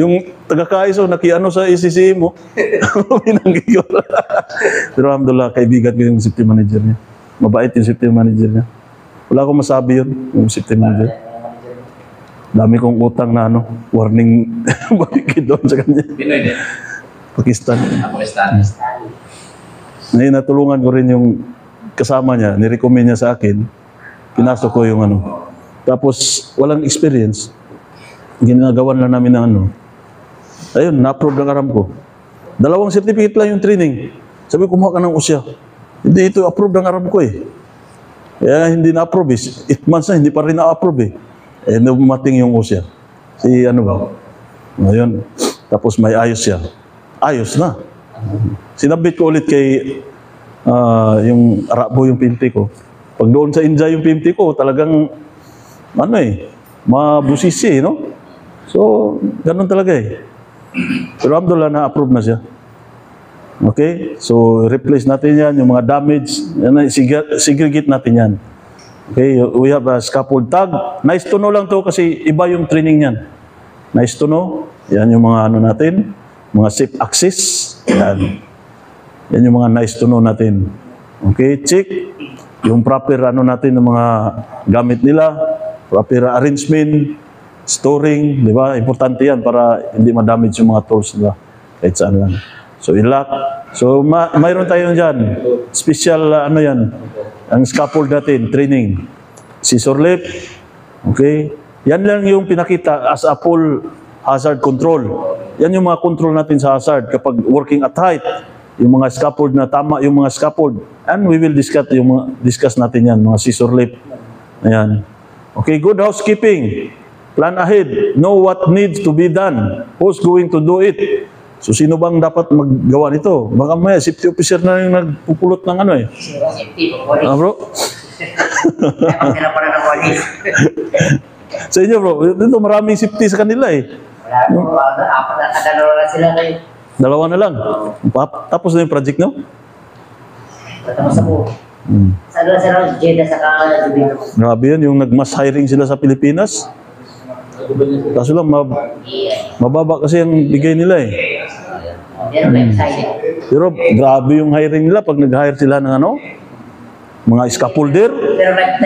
yung taga-kaiso, nakiano sa ECC mo, pinanggigil. Pero alhamdulillah, kaibigan ko yung safety manager niya. Mabait yung safety manager niya. Wala akong masabi yun, yung safety manager. Dami kong utang na ano, warning bakit doon sa kanya. Pinoy din. Pakistan. Pakistan. Ngayon natulungan ko rin yung kasama niya, nirecommend niya sa akin, pinasok ko yung ano. Tapos walang experience, ginagawan lang namin ng ano. Ayun, na-approve ng Aramco. 2 certificate lang yung training. Sabi ko, kumuha ka ng usya. Hindi ito approve ng Aramco eh. Kaya hindi na-approve eh. 8 months na, hindi pa rin na-approve eh. Eh, dumating yung usya. Si ano ba? Ngayon, tapos may ayos siya. Ayos na. Sinabit ko ulit kay yung Arabo yung PMT ko. Pag doon sa India yung PMT ko, talagang ano eh, mabusisi, no? So, ganun talaga eh. Pero alhamdulillah, na-approve na siya. Okay? So, replace natin yan, yung mga damage, yan, segregate natin yan. Okay? We have a scaffold tag. Nice to know lang to kasi iba yung training yan. Nice to know. Yan yung mga ano natin, mga safe access. Yan. Yan yung mga nice to know natin. Okay? Check yung proper ano natin ng mga gamit nila, proper arrangement, storing, di ba? Importante yan para hindi ma-damage yung mga tools nila. Kahit saan lang. So, i-lock. So, mayroon tayo dyan. Special, ano yan, ang scaffold natin, training. Scissor lift. Okay? Yan lang yung pinakita as a full hazard control. Yan yung mga control natin sa hazard kapag working at height. Yung mga scaffold na tama, yung mga scaffold. And we will discuss natin yan, mga scissor lift. Ayan. Okay, good housekeeping. Plan ahead. Know what needs to be done. Who's going to do it? So, sino bang dapat maggawa nito? Baka may safety officer na yung nagpupulot ng ano eh. Safety, police. Bro? Dapat sila pa na ng police. Sa inyo bro, dito maraming safety sa kanila eh. Wala, dalawa lang sila kayo. 2 na lang. Tapos na yung project nyo? Tapos sa buo. Sa doon sila, Jeddah sa Jubilo. Grabe yun, yung nag-mass hiring sila sa Pilipinas. Kaso lang, mababa kasi ang bigay nila eh. Pero may excited. Pero grabe yung hiring nila pag nag-hire sila ng ano? Mga scaffolder. Pero like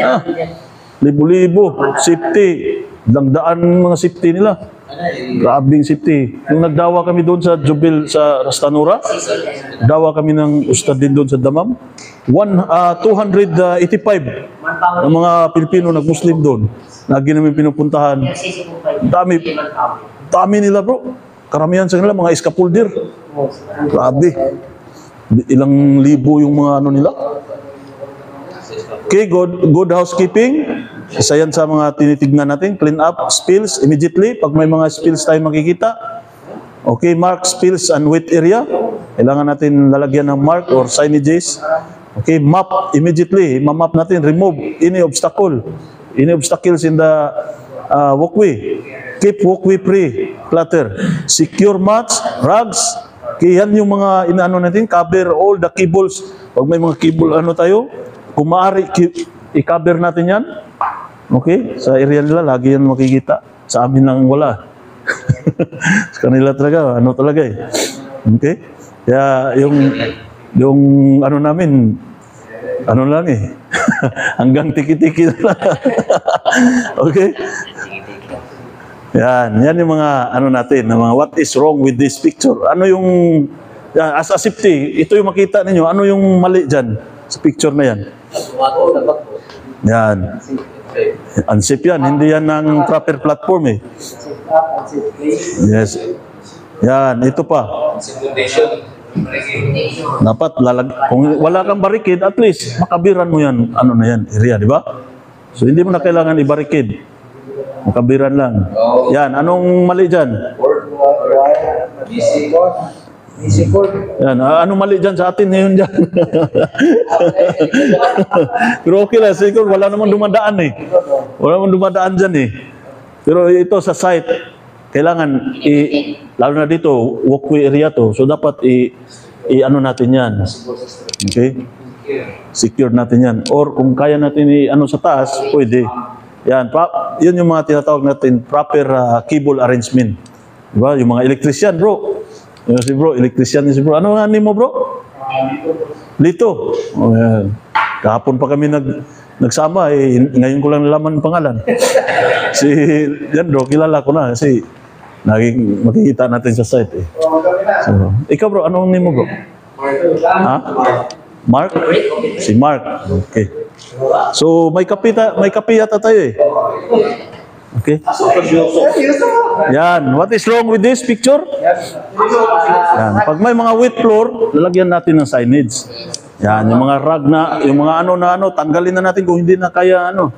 Libo-libo. Safety. Dangdaan mga safety nila. Grabing safety. Nung nagdawa kami doon sa Jubil sa Rastanura, dawa kami ng ustad din doon sa Damam. 285 ng mga Pilipino nag-Muslim doon. Lagi namin pinupuntahan. Dami nila bro. Karamihan sa kanila mga scaffolder. Grabe. Ilang libo yung mga ano nila. Okay, good housekeeping. Isa yan sa mga tinitignan natin. Clean up spills immediately. Pag may mga spills tayo makikita. Okay, mark spills and wet area. Kailangan natin lalagyan ng mark or signages. Okay, map immediately. Ma-map natin. Remove any obstacle. Any obstacles in the walkway. Keep walkway free. Clutter. Secure mats, rugs. Okay, yan yung mga inaano natin. Cover all the cables. Pag may mga cable ano tayo, kung maaari, i-cover natin yan. Okay? Sa area nila, lagi yan makikita. Sa amin lang wala. Sa kanila talaga, ano talaga eh. Okay? Kaya yung ano namin, ano lang eh. Hanggang tiki-tiki na lang. Okay? Yan yung mga ano natin, na mga what is wrong with this picture. Ano yung, as a safety, ito yung makita ninyo, ano yung mali dyan sa picture na yan. Yan. Unsafe yan, hindi yan ng proper platform eh. Yes. Yan, ito pa. Dapat kung wala kang barricade, at least makabiran mo yan, ano na yan, area, di ba? So hindi mo na kailangan i-barricade. Makabiran lang. Yan, anong mali dyan? Yan, anong mali dyan sa atin ngayon dyan? Pero okay lang, siguro wala namang dumadaan eh. Wala namang dumadaan dyan eh. Pero ito sa site, kailangan, lalo na dito, walkway area to, so dapat ano natin yan. Okay? Secure natin yan. Or kung kaya natin ano sa taas, pwede. Yan, yun yung mga tinatawag natin, proper cable arrangement. Diba? Yung mga electrician, bro. Yung si bro, electrician si bro. Ano nga name mo, bro? Lito. Oh, yan. Kahapon pa kami nagsama, ngayon ko lang nalaman ang pangalan. Si, yan bro, kilala ko na kasi makikita natin sa site eh. So, ikaw bro, anong name mo bro? Ha? Mark? Si Mark. Okay. So, may kape yata tayo eh. Okay. Yan. What is wrong with this picture? Yan. Pag may mga wet floor, lalagyan natin ng signage. Yan. Yung mga rag na, yung mga ano, tanggalin na natin kung hindi na kaya ano.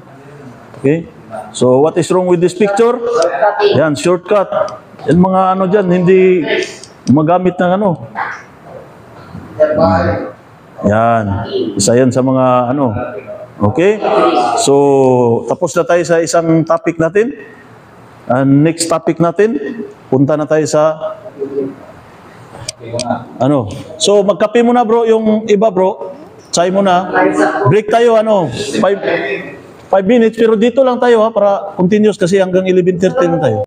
Okay. So, what is wrong with this picture? Yan. Shortcut. Yan mga ano dyan, hindi magamit ng ano. Yan. Isa yan sa mga ano. Okay? So, tapos na tayo sa isang topic natin. Next topic natin, punta na tayo sa ano. So, magkape muna bro, yung iba bro. Chai muna. Break tayo, 5 minutes, pero dito lang tayo ha, para continuous kasi hanggang 11:30 na tayo.